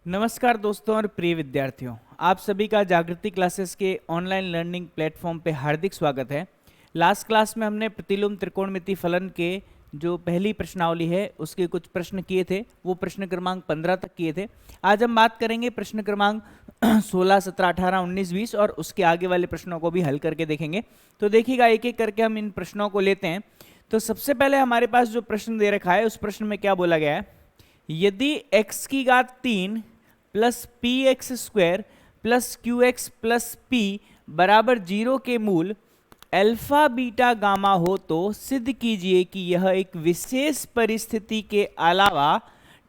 नमस्कार दोस्तों और प्रिय विद्यार्थियों, आप सभी का जागृति क्लासेस के ऑनलाइन लर्निंग प्लेटफॉर्म पे हार्दिक स्वागत है। लास्ट क्लास में हमने प्रतिलोम त्रिकोणमिति फलन के जो पहली प्रश्नावली है उसके कुछ प्रश्न किए थे, वो प्रश्न क्रमांक 15 तक किए थे। आज हम बात करेंगे प्रश्न क्रमांक 16, 17, 18, 19, 20 और उसके आगे वाले प्रश्नों को भी हल करके देखेंगे। तो देखिएगा, एक एक करके हम इन प्रश्नों को लेते हैं। तो सबसे पहले हमारे पास जो प्रश्न दे रखा है, उस प्रश्न में क्या बोला गया है, यदि x की घात 3 plus P x square plus Q x plus P बराबर 0 के मूल अल्फा बीटा गामा हो तो सिद्ध कीजिए कि यह एक विशेष परिस्थिति के अलावा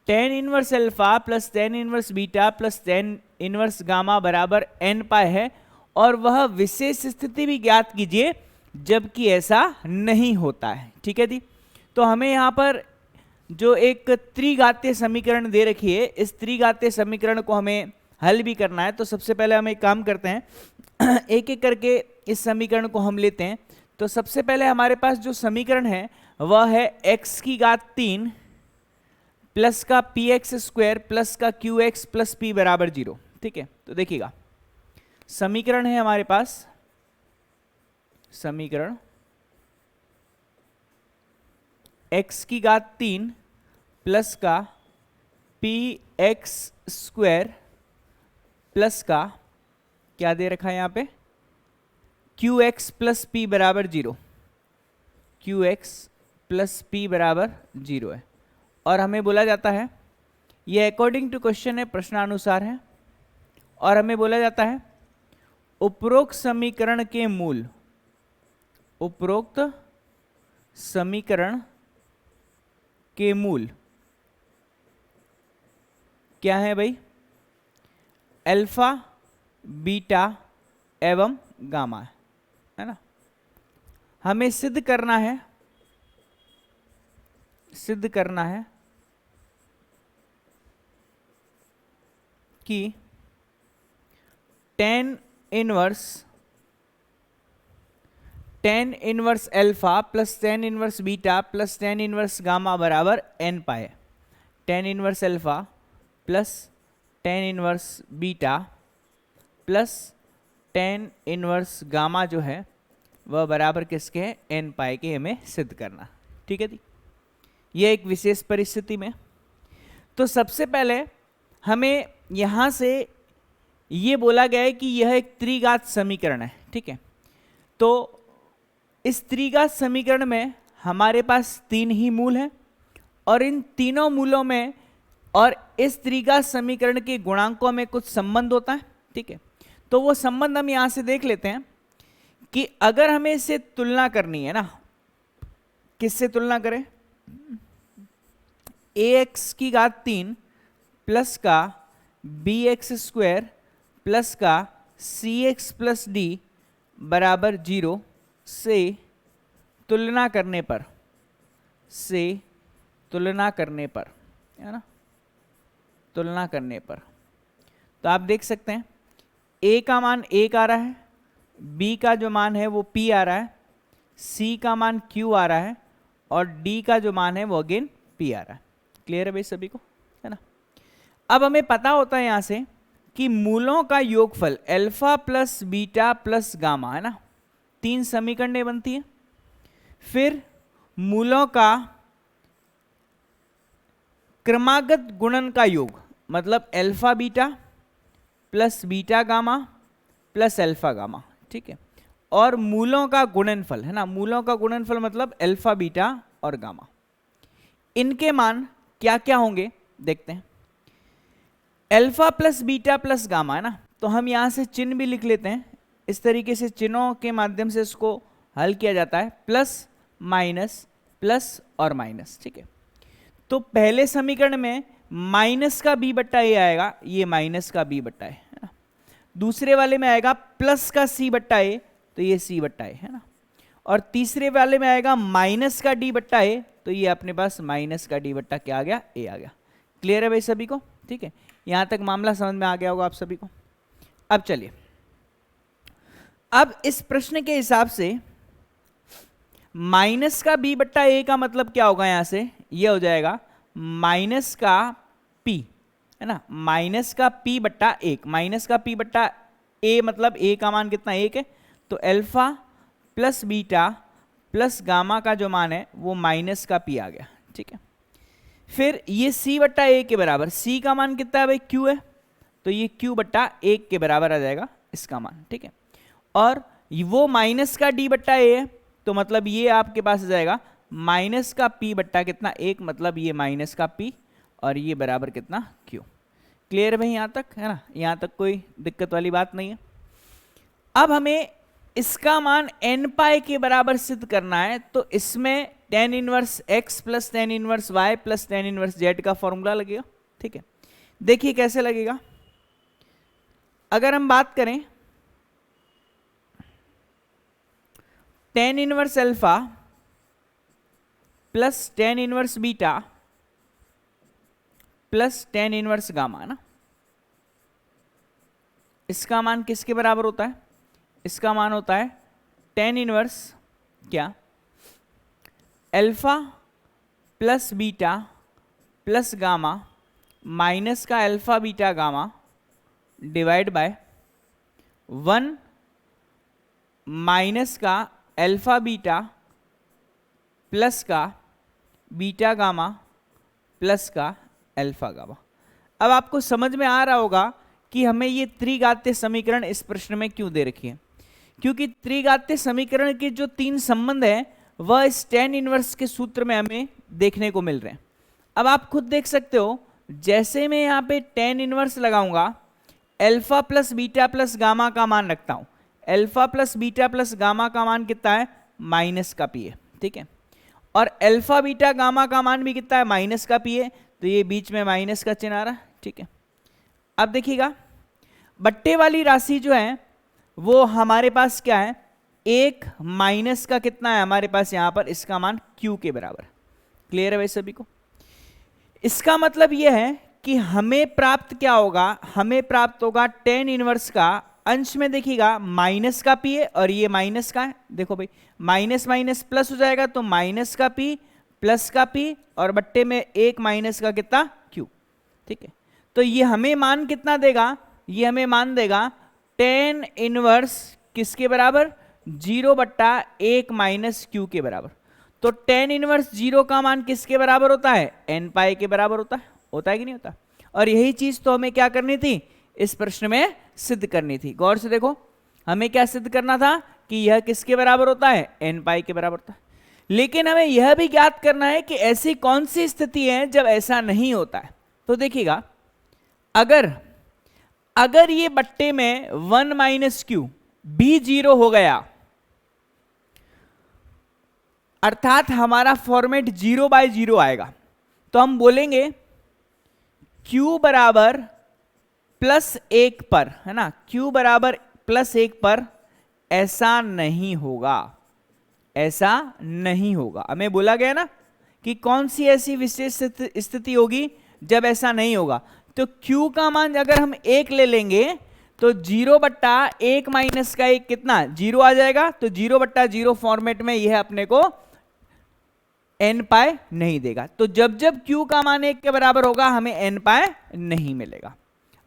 tan inverse alpha plus tan inverse beta plus tan inverse gamma बराबर n पाई है, और वह विशेष स्थिति भी ज्ञात कीजिए जबकि ऐसा नहीं होता है। ठीक है जी। तो हमें यहाँ पर जो एक त्रिघातीय समीकरण दे रखी है, इस त्रिघातीय समीकरण को हमें हल भी करना है। तो सबसे पहले हम एक काम करते हैं, एक एक करके इस समीकरण को हम लेते हैं। तो सबसे पहले हमारे पास जो समीकरण है वह है x की घात 3 प्लस का पी एक्स स्क्वायर प्लस का क्यू एक्स प्लस पी बराबर 0। ठीक है, तो देखिएगा, समीकरण है हमारे पास, समीकरण x की घात 3 प्लस का पी एक्स स्क्वायर प्लस का क्या दे रखा है यहाँ पे, क्यू एक्स प्लस पी बराबर 0, क्यू एक्स प्लस पी बराबर 0 है। और हमें बोला जाता है, ये अकॉर्डिंग टू क्वेश्चन है, प्रश्नानुसार है, और हमें बोला जाता है उपरोक्त समीकरण के मूल, उपरोक्त समीकरण के मूल क्या है भाई, अल्फा बीटा एवं गामा है ना। हमें सिद्ध करना है, सिद्ध करना है कि tan inverse alpha plus tan inverse beta plus tan inverse gamma बराबर n पाए। tan inverse alpha plus tan inverse beta plus tan inverse gamma जो है वह बराबर किसके है, n पाए के हमें सिद्ध करना। ठीक है जी, यह एक विशेष परिस्थिति में। तो सबसे पहले हमें यहां से ये बोला गया है कि यह एक त्रिघात समीकरण है। ठीक है, तो इस त्रिघात समीकरण में हमारे पास 3 ही मूल हैं, और इन तीनों मूलों में और इस त्रिघात समीकरण के गुणांकों में कुछ संबंध होता है। ठीक है, तो वो संबंध हम यहां से देख लेते हैं कि अगर हमें इसे तुलना करनी है ना, किससे तुलना करें, ax की घात 3 प्लस का bx स्क्वायर प्लस का cx प्लस डी बराबर 0 से तुलना करने पर, से तुलना करने पर, है ना, तुलना करने पर, तो आप देख सकते हैं a का मान 1 आ रहा है, b का जो मान है वो p आ रहा है, c का मान q आ रहा है, और d का जो मान है वो अगेन p आ रहा है। क्लियर है भाई सभी को, है ना। अब हमें पता होता है यहां से कि मूलों का योगफल alpha plus beta plus gamma, है ना, 3 समीकरणें बनती है। फिर मूलों का क्रमागत गुणन का योग, मतलब alpha beta plus beta gamma plus alpha gamma. ठीक है, और मूलों का गुणनफल, है ना, मूलों का गुणनफल मतलब अल्फा बीटा और गामा। इनके मान क्या क्या होंगे देखते हैं। Alpha plus beta plus gamma, है ना, तो हम यहां से चिन्ह भी लिख लेते हैं। इस तरीके से चिन्हों के माध्यम से इसको हल किया जाता है, प्लस माइनस प्लस और माइनस। ठीक है, तो पहले समीकरण में माइनस का b बट्टा ए आएगा, ये माइनस का b बट्टा है ना। दूसरे वाले में आएगा प्लस का c बट्टा ए, तो ये c बट्टा ए, है ना। और तीसरे वाले में आएगा माइनस का d बट्टा ए, तो ये अपने पास माइनस का d बट्टा क्या आ गया, a आ गया। क्लियर है भाई सभी को। ठीक है, यहां तक मामला समझ में आ गया होगा आप सभी को। अब चलिए, अब इस प्रश्न के हिसाब से माइनस का b बट्टा ए का मतलब क्या होगा, यहां से ये हो जाएगा माइनस का p, है ना, माइनस का p बट्टा 1, माइनस का p बट्टा a मतलब a का मान कितना 1 है, तो alpha plus beta plus gamma का जो मान है वो माइनस का p आ गया, ठीक है। फिर ये c बट्टा a के बराबर, c का मान कितना है भाई, q है, तो ये q बट्टा 1 के बराबर आ जाएगा इसका मान, ठीक है। और वो माइनस का d बट्टा a है, तो मतलब ये आपके पास आ जाएगा माइनस का p बट्टा कितना 1, मतलब ये माइनस का p, और ये बराबर कितना q। क्लियर है भाई यहाँ तक, है ना, यहाँ तक कोई दिक्कत वाली बात नहीं है। अब हमें इसका मान n पाई के बराबर सिद्ध करना है, तो इसमें tan inverse x plus tan inverse y plus tan inverse z का फॉर्मूला लगेगा, ठीक है। देखिए कैसे लगेगा, अगर हम बात करें tan inverse alpha plus tan inverse beta plus tan inverse gamma ना, इसका मान किसके बराबर होता है, इसका मान होता है tan इनवर्स क्या, alpha plus beta plus gamma minus का alpha beta gamma divide by 1 minus का अल्फा बीटा प्लस का बीटा गामा प्लस का अल्फा गामा। अब आपको समझ में आ रहा होगा कि हमें ये त्रिघातीय समीकरण इस प्रश्न में क्यों दे रखी है, क्योंकि त्रिघातीय समीकरण के जो 3 संबंध हैं वह इस tan इनवर्स के सूत्र में हमें देखने को मिल रहे हैं। अब आप खुद देख सकते हो, जैसे मैं यहाँ पे tan इनवर्स लगाऊंगा, alpha plus beta plus gamma का मान रखता हूं, alpha plus beta plus gamma का मान कितना है, माइनस का p है, ठीक है। और अल्फा बीटा गामा का मान भी कितना है, माइनस का p है, तो ये बीच में माइनस का चिन्ह आ रहा है, ठीक है। अब देखिएगा बट्टे वाली राशि जो है वो हमारे पास क्या है, 1 माइनस का कितना है हमारे पास यहाँ पर, इसका मान q के बराबर। क्लियर है भाई सभी को। इसका मतलब यह है कि हमें प्राप्त क्या होगा, हमें प्राप्त होगा tan इनवर्स का, अंश में देखिएगा माइनस का p है और ये माइनस का है, देखो भाई माइनस माइनस प्लस हो जाएगा, तो माइनस का p प्लस का p और बट्टे में 1 माइनस का कितना q, ठीक है। तो ये हमें मान कितना देगा, ये हमें मान देगा tan इनवर्स किसके बराबर, 0 बट्टा 1 माइनस q के बराबर। तो tan इनवर्स 0 का मान किसके बराबर होता है, n पाई के बराबर होता है कि नहीं होता। और यही चीज तो हमें क्या करनी थी, इस प्रश्न में सिद्ध करनी थी। गौर से देखो, हमें क्या सिद्ध करना था कि यह किसके बराबर होता है, n पाई के बराबर होता है। लेकिन हमें यह भी ज्ञात करना है कि ऐसी कौन सी स्थिति है जब ऐसा नहीं होता है। तो देखिएगा, अगर ये बट्टे में 1 माइनस क्यू भी 0 हो गया, अर्थात हमारा फॉर्मेट 0/0 आएगा, तो हम बोलेंगे q बराबर +1 पर, है ना, q बराबर +1 पर ऐसा नहीं होगा, ऐसा नहीं होगा। हमें बोला गया ना कि कौन सी ऐसी विशेष स्थिति होगी जब ऐसा नहीं होगा। तो q का मान अगर हम 1 ले लेंगे तो 0 बट्टा 1 माइनस का 1 कितना, 0 आ जाएगा। तो 0/0 फॉर्मेट में यह अपने को n पाई नहीं देगा। तो जब जब q का मान 1 के बराबर होगा हमें n पाई नहीं मिलेगा।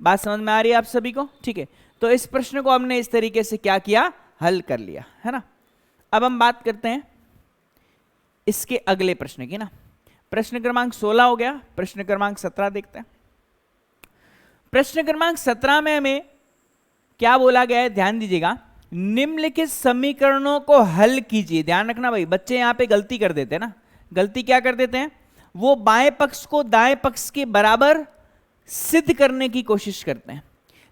बात समझ में आ रही है आप सभी को, ठीक है। तो इस प्रश्न को हमने इस तरीके से क्या किया, हल कर लिया, है ना। अब हम बात करते हैं इसके अगले प्रश्न की ना। प्रश्न क्रमांक 16 हो गया, प्रश्न क्रमांक 17 देखते हैं। प्रश्न क्रमांक 17 में हमें क्या बोला गया है, ध्यान दीजिएगा। निम्नलिखित समीकरणों को हल कीजिए। ध्यान रखना भाई, बच्चे यहां पे गलती कर देते हैं ना। गलती क्या कर देते हैं, वो बाएं पक्ष को दाएं पक्ष के बराबर सिद्ध करने की कोशिश करते हैं,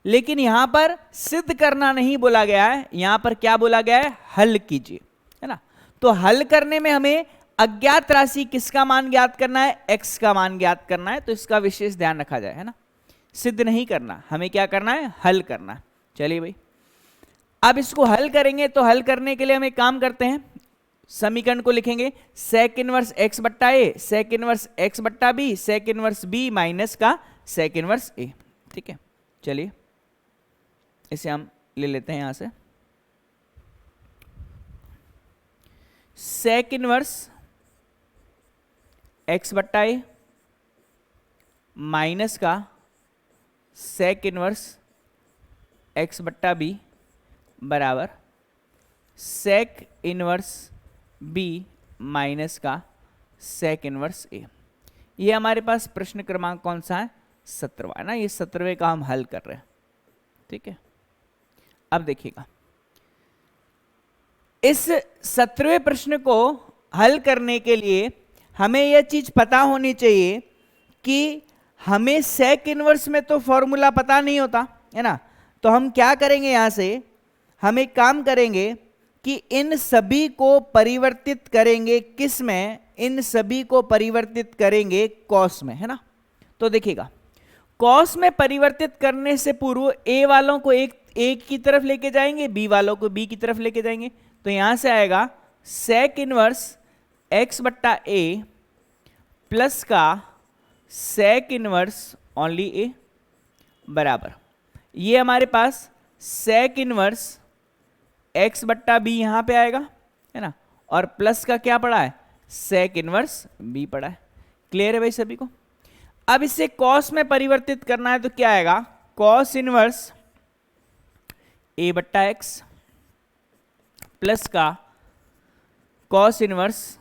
लेकिन यहां पर सिद्ध करना नहीं बोला गया है, यहां पर क्या बोला गया है, हल कीजिए, है ना। तो हल करने में हमें अज्ञात राशि किसका मान ज्ञात करना है, x का मान ज्ञात करना है। तो इसका विशेष ध्यान रखा जाए, है ना। सिद्ध नहीं करना, हमें क्या करना है, हल करना है। चलिए भाई, अब इसको हल करेंगे। तो हल करने के लिए हम एक काम करते हैं, समीकरण को लिखेंगे sec इनवर्स x बट्टा a, sec इनवर्स x बट्टा b, sec inverse b minus का sec इनवर्स a, ठीक है। चलिए इसे हम ले लेते हैं यहां से, sec इनवर्स x बट्टा a माइनस का सेक इनवर्स एक्स बट्टा बी बराबर सेक इनवर्स बी माइनस का सेक इनवर्स ए। ये हमारे पास प्रश्न क्रमांक कौन सा है? 17वां है ना, ये 17वें का हम हल कर रहे हैं। ठीक है, अब देखिएगा, इस 17वें प्रश्न को हल करने के लिए हमें यह चीज पता होनी चाहिए कि हमें सेक इनवर्स में तो फॉर्मूला पता नहीं होता है ना। तो हम क्या करेंगे, यहां से हम एक काम करेंगे कि इन सभी को परिवर्तित करेंगे किस में? इन सभी को परिवर्तित करेंगे कॉस में, है ना। तो देखिएगा, कॉस में परिवर्तित करने से पूर्व ए वालों को एक की तरफ लेके जाएंगे, बी वालों को बी की तरफ लेके जाएंगे। तो यहां से आएगा सेक इनवर्स एक्स बट्टा ए प्लस का सेक इनवर्स ओनली ए बराबर, ये हमारे पास सेक इनवर्स एक्स बट्टा बी यहां पे आएगा, है ना, और प्लस का क्या पड़ा है? सेक इनवर्स बी पड़ा है। क्लियर है भाई सभी को? अब इसे कॉस में परिवर्तित करना है तो क्या आएगा? कॉस इनवर्स ए बट्टा एक्स प्लस का कॉस इनवर्स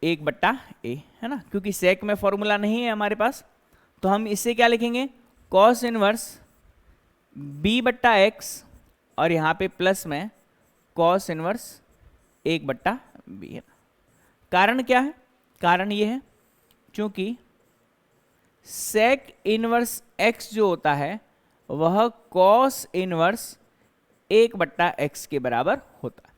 एक बट्टा ए, है ना, क्योंकि सेक में फॉर्मूला नहीं है हमारे पास, तो हम इसे क्या लिखेंगे? कॉस इनवर्स बी बट्टा एक्स और यहां पे प्लस में कॉस इनवर्स एक बट्टा बी है। कारण क्या है? कारण ये है क्योंकि सेक इनवर्स एक्स जो होता है वह कॉस इनवर्स एक बट्टा एक्स के बराबर होता है।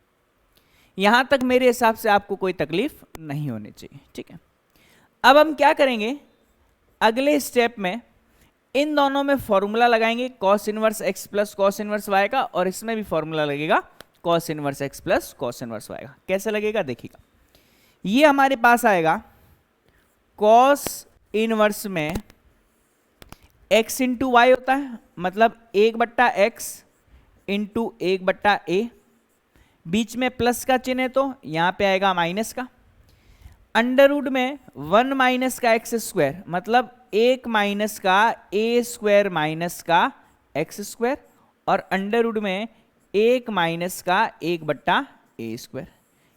यहां तक मेरे हिसाब से आपको कोई तकलीफ नहीं होनी चाहिए। ठीक है, अब हम क्या करेंगे, अगले स्टेप में इन दोनों में फॉर्मूला लगाएंगे, cos inverse x plus cos inverse y का, और इसमें भी फॉर्मूला लगेगा cos inverse x plus cos inverse y का। कैसे लगेगा देखिएगा, ये हमारे पास आएगा कॉस इनवर्स में x इंटू वाई होता है, मतलब एक बट्टा एक्स इंटू एक बट्टा ए, बीच में प्लस का चिन्ह है तो यहां पे आएगा माइनस का, अंडर रूट में 1 माइनस का एक्स स्क्वायर, मतलब एक माइनस का ए स्क्वायर माइनस का एक्स स्क्वायर, और अंडर रूट में एक माइनस का एक बट्टा ए स्क्वायर।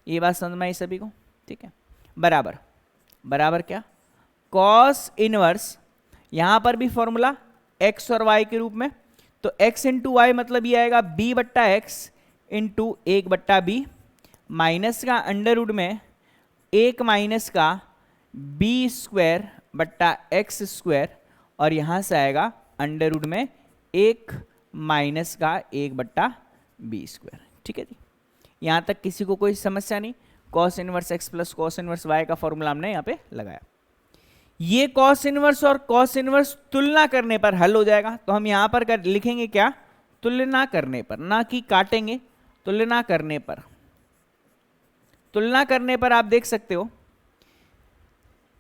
ये बात समझ में आई सभी को? ठीक है, बराबर बराबर क्या? कॉस इनवर्स, यहां पर भी फॉर्मूला एक्स और वाई के रूप में, तो एक्स इंटू वाई मतलब ये आएगा बी बट्टा एक्स इंटू एक बट्टा बी, माइनस का अंडर रूट में एक माइनस का बी स्क्वायर बट्टा एक्स स्क्वायर, और यहां से आएगा अंडर रूट में एक माइनस का एक बट्टा बी स्क्वायर। ठीक है जी, यहां तक किसी को कोई समस्या नहीं? Cos inverse x plus cos inverse y का फॉर्मूला हमने यहां पे लगाया। ये कॉस इनवर्स और कॉस इनवर्स तुलना करने पर हल हो जाएगा, तो हम यहां पर लिखेंगे क्या? तुलना करने पर, ना कि काटेंगे, तुलना करने पर। तुलना करने पर आप देख सकते हो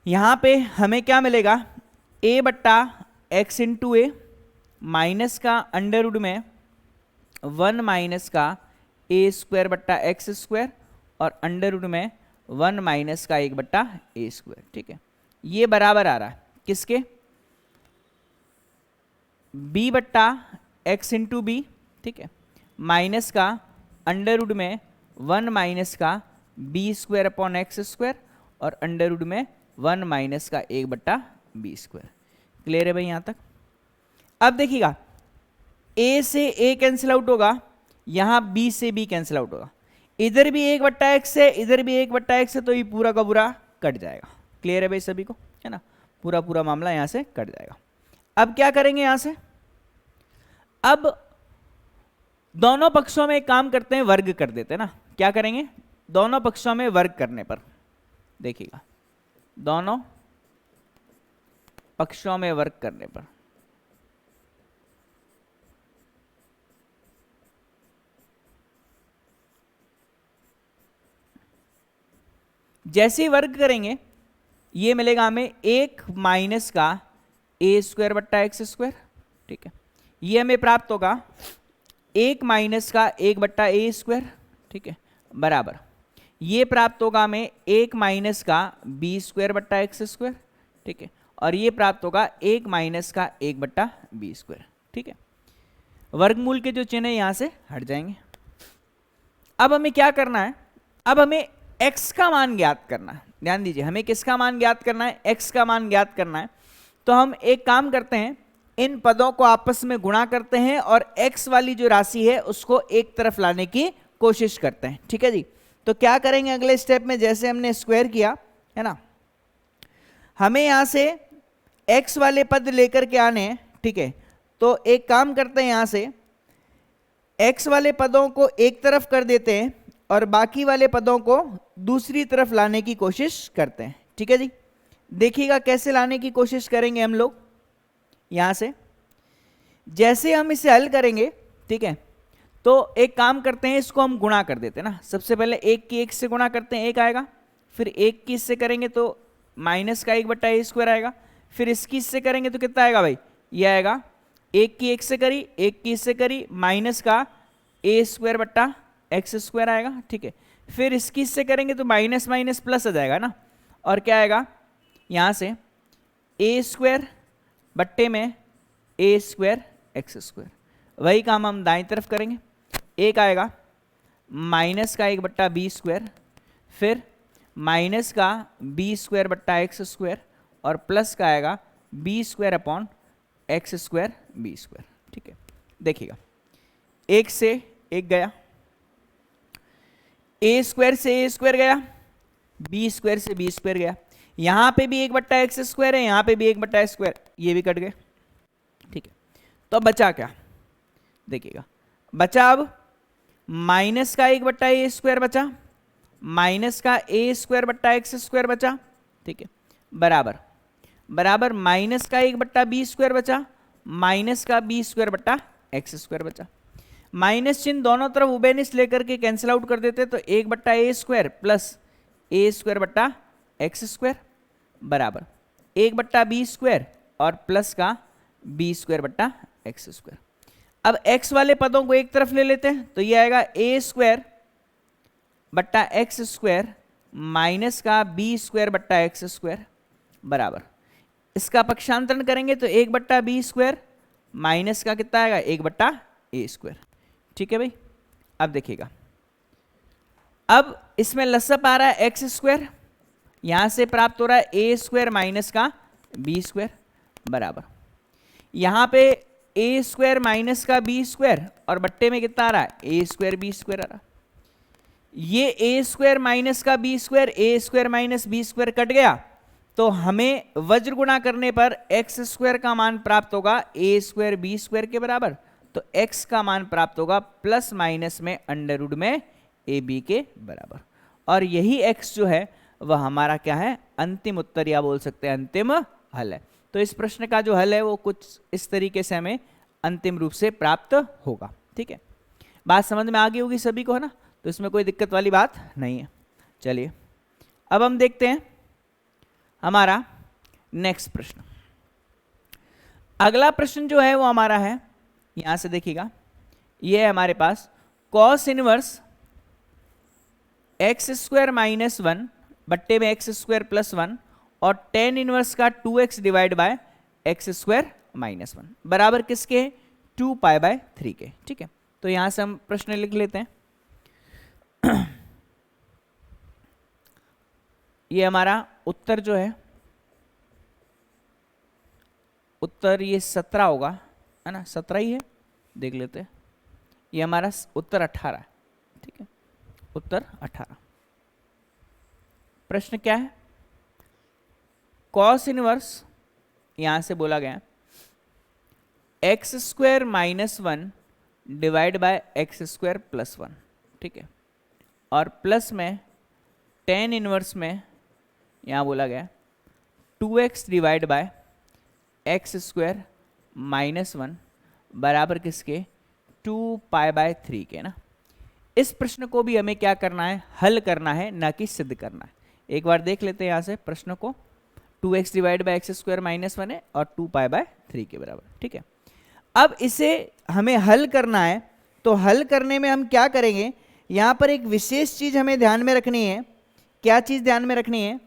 यहां पे हमें क्या मिलेगा? a बट्टा एक्स इंटू ए माइनस का अंडर रूट में 1 माइनस का ए स्क्वायर बट्टा एक्स स्क्वायर, और अंडर रूट में 1 माइनस का एक बट्टा ए स्क्वायर। ठीक है, ये बराबर आ रहा है किसके? b बट्टा एक्स इंटू बी, ठीक है, माइनस का अंडर रूट में 1 माइनस का b square upon x square, और अंडर रूट में 1 माइनस का एक बट्टा बी स्क्वायर। क्लियर है भाई यहां तक? अब देखिएगा, a से a कैंसिल आउट होगा, यहां b से b कैंसिल आउट होगा, इधर भी एक बट्टा एक्स है, इधर भी एक बट्टा एक्स है, तो ये पूरा का पूरा कट जाएगा। क्लियर है भाई सभी को? है ना, पूरा पूरा मामला यहां से कट जाएगा। अब क्या करेंगे यहां से? अब दोनों पक्षों में एक काम करते हैं, वर्ग कर देते हैं ना। क्या करेंगे? दोनों पक्षों में वर्ग करने पर देखिएगा, दोनों पक्षों में वर्ग करने पर जैसे ही वर्ग करेंगे ये मिलेगा हमें एक माइनस का ए स्क्वायर बट्टा एक्स स्क्वायर। ठीक है, ये हमें प्राप्त होगा एक माइनस का एक बट्टा ए स्क्वायर। ठीक है, बराबर ये प्राप्त होगा हमें एक माइनस का बी स्क्वायर बट्टा एक्स स्क्वायर। ठीक है, और ये प्राप्त होगा एक माइनस का एक बट्टा बी स्क्वायर। ठीक है। वर्गमूल के जो चिन्ह है यहाँ से हट जाएंगे। अब हमें क्या करना है, अब हमें x का मान ज्ञात करना है। ध्यान दीजिए, हमें किसका मान ज्ञात करना है, x का मान ज्ञात करना है। तो हम एक काम करते हैं, इन पदों को आपस में गुणा करते हैं और x वाली जो राशि है उसको एक तरफ लाने की कोशिश करते हैं। ठीक है जी। तो क्या करेंगे अगले स्टेप में, जैसे हमने स्क्वायर किया है ना, हमें यहां से x वाले पद लेकर के आने हैं। ठीक है, तो एक काम करते हैं, यहां से x वाले पदों को एक तरफ कर देते हैं और बाकी वाले पदों को दूसरी तरफ लाने की कोशिश करते हैं। ठीक है जी। देखिएगा कैसे लाने की कोशिश करेंगे हम लोग। यहां से जैसे हम इसे हल करेंगे, ठीक है, तो एक काम करते हैं, इसको हम गुणा कर देते हैं ना। सबसे पहले एक की एक से गुणा करते हैं, एक आएगा, फिर एक की इससे करेंगे तो माइनस का 1/a² आएगा, फिर इसकी इससे करेंगे तो कितना आएगा भाई, ये आएगा। एक की एक से करी, एक की इससे करी, माइनस का a²/x² आएगा। ठीक है, फिर इसकी इससे करेंगे तो माइनस माइनस प्लस आ जाएगा ना, और क्या आएगा यहाँ से a² बट्टे में a²x²। वही काम हम दाईं तरफ करेंगे। एक आएगा माइनस का 1/b², फिर माइनस का b²/x² और प्लस का आएगा b²/x² b²। ठीक है, देखिएगा एक से एक गया, a² से a² गया, b² से b² गया, यहां पे भी 1/x² है, यहां पे भी 1/x², ये भी कट गए। ठीक है, तो अब बचा क्या, देखिएगा बचा अब माइनस का 1/a² बचा, माइनस का a²/x² बचा। ठीक है, बराबर बराबर माइनस का 1/b² बचा, माइनस का b²/x² बचा। माइनस चिन्ह दोनों तरफ उबेनिस लेकर के कैंसिल आउट कर देते, तो 1/a² प्लस a²/x² बराबर 1/b² और प्लस का b²/x²। अब x वाले पदों को एक तरफ ले लेते हैं, तो ये आएगा a²/x² माइनस का b²/x² बराबर, इसका पक्षांतरण करेंगे तो 1/b² माइनस का कितना आएगा 1/a²। ठीक है भाई, अब देखिएगा, अब इसमें लसअप आ रहा है x², यहां से प्राप्त हो रहा है a² माइनस का b² बराबर, यहां पे a² माइनस का b² और बट्टे में कितना आ रहा है a² b² आ रहा। ये a² माइनस का b² a² minus b² cut गया, तो हमें वज्र गुणा करने पर x² का मान प्राप्त होगा a² b² के बराबर, तो x का मान प्राप्त होगा प्लस माइनस में अंडर रूट में ab के बराबर। और यही x जो है वह हमारा क्या है, अंतिम उत्तर या बोल सकते हैं अंतिम हल है। तो इस प्रश्न का जो हल है वो कुछ इस तरीके से हमें अंतिम रूप से प्राप्त होगा। ठीक है, बात समझ में आ गई होगी सभी को, है ना, तो इसमें कोई दिक्कत वाली बात नहीं है। चलिए अब हम देखते हैं हमारा नेक्स्ट प्रश्न। अगला प्रश्न जो है वो हमारा है, यहां से देखिएगा, ये है हमारे पास cos इनवर्स x² माइनस 1 बट्टे में x² प्लस 1 और tan इनवर्स का 2x divide by x² minus 1 बराबर किसके, 2π/3 के। ठीक है, तो यहां से हम प्रश्न लिख लेते हैं। ये हमारा उत्तर जो है, उत्तर ये 17 होगा, है ना, 17 ही है, देख लेते हैं। ये हमारा उत्तर 18 है। ठीक है, उत्तर 18। प्रश्न क्या है, cos इनवर्स यहां से बोला गया x² minus 1 divide by x² plus 1। ठीक है, और प्लस में tan इनवर्स में यहां बोला गया 2x divide by x² minus 1 बराबर किसके, 2π/3 के ना। इस प्रश्न को भी हमें क्या करना है, हल करना है, ना कि सिद्ध करना है। एक बार देख लेते हैं यहां से प्रश्न को, 2x divide by x² minus 1 है और 2π/3 के बराबर। ठीक है, अब इसे हमें हल करना है, तो हल करने में हम क्या करेंगे, यहां पर एक विशेष चीज हमें ध्यान में रखनी है। क्या चीज ध्यान में रखनी है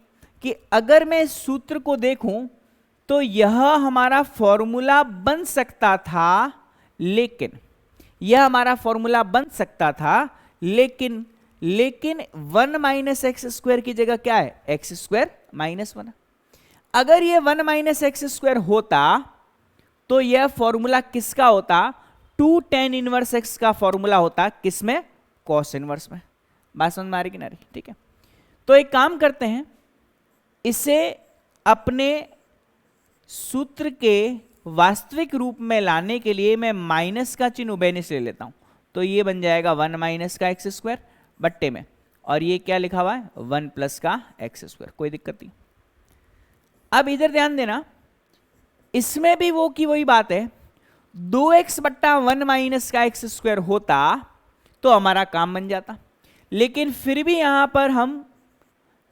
कि अगर मैं सूत्र को देखूं तो यह हमारा फॉर्मूला बन सकता था लेकिन यह हमारा फॉर्मूला बन सकता था, लेकिन 1 माइनस एक्स स्क्वायर की जगह क्या है, एक्स स्क्वायर माइनस 1। अगर ये 1 माइनस एक्स स्क्वायर होता तो यह फॉर्मूला किसका होता, 2 tan इनवर्स एक्स का फॉर्मूला होता, किसमें, कॉस इनवर्स में। बात समझ में आ रही कि नहीं, ठीक है। तो एक काम करते हैं, इसे अपने सूत्र के वास्तविक रूप में लाने के लिए मैं माइनस का चिन्ह उभयनिष्ठ से ले लेता हूं। तो ये बन जाएगा 1 माइनस का एक्स स्क्वायर बट्टे में, और ये क्या लिखा हुआ है, 1 प्लस का एक्स स्क्वायर, कोई दिक्कत नहीं। अब इधर ध्यान देना, इसमें भी वो की वही बात है, 2x बट्टा 1 माइनस का एक्स स्क्वायर होता तो हमारा काम बन जाता, लेकिन फिर भी यहां पर हम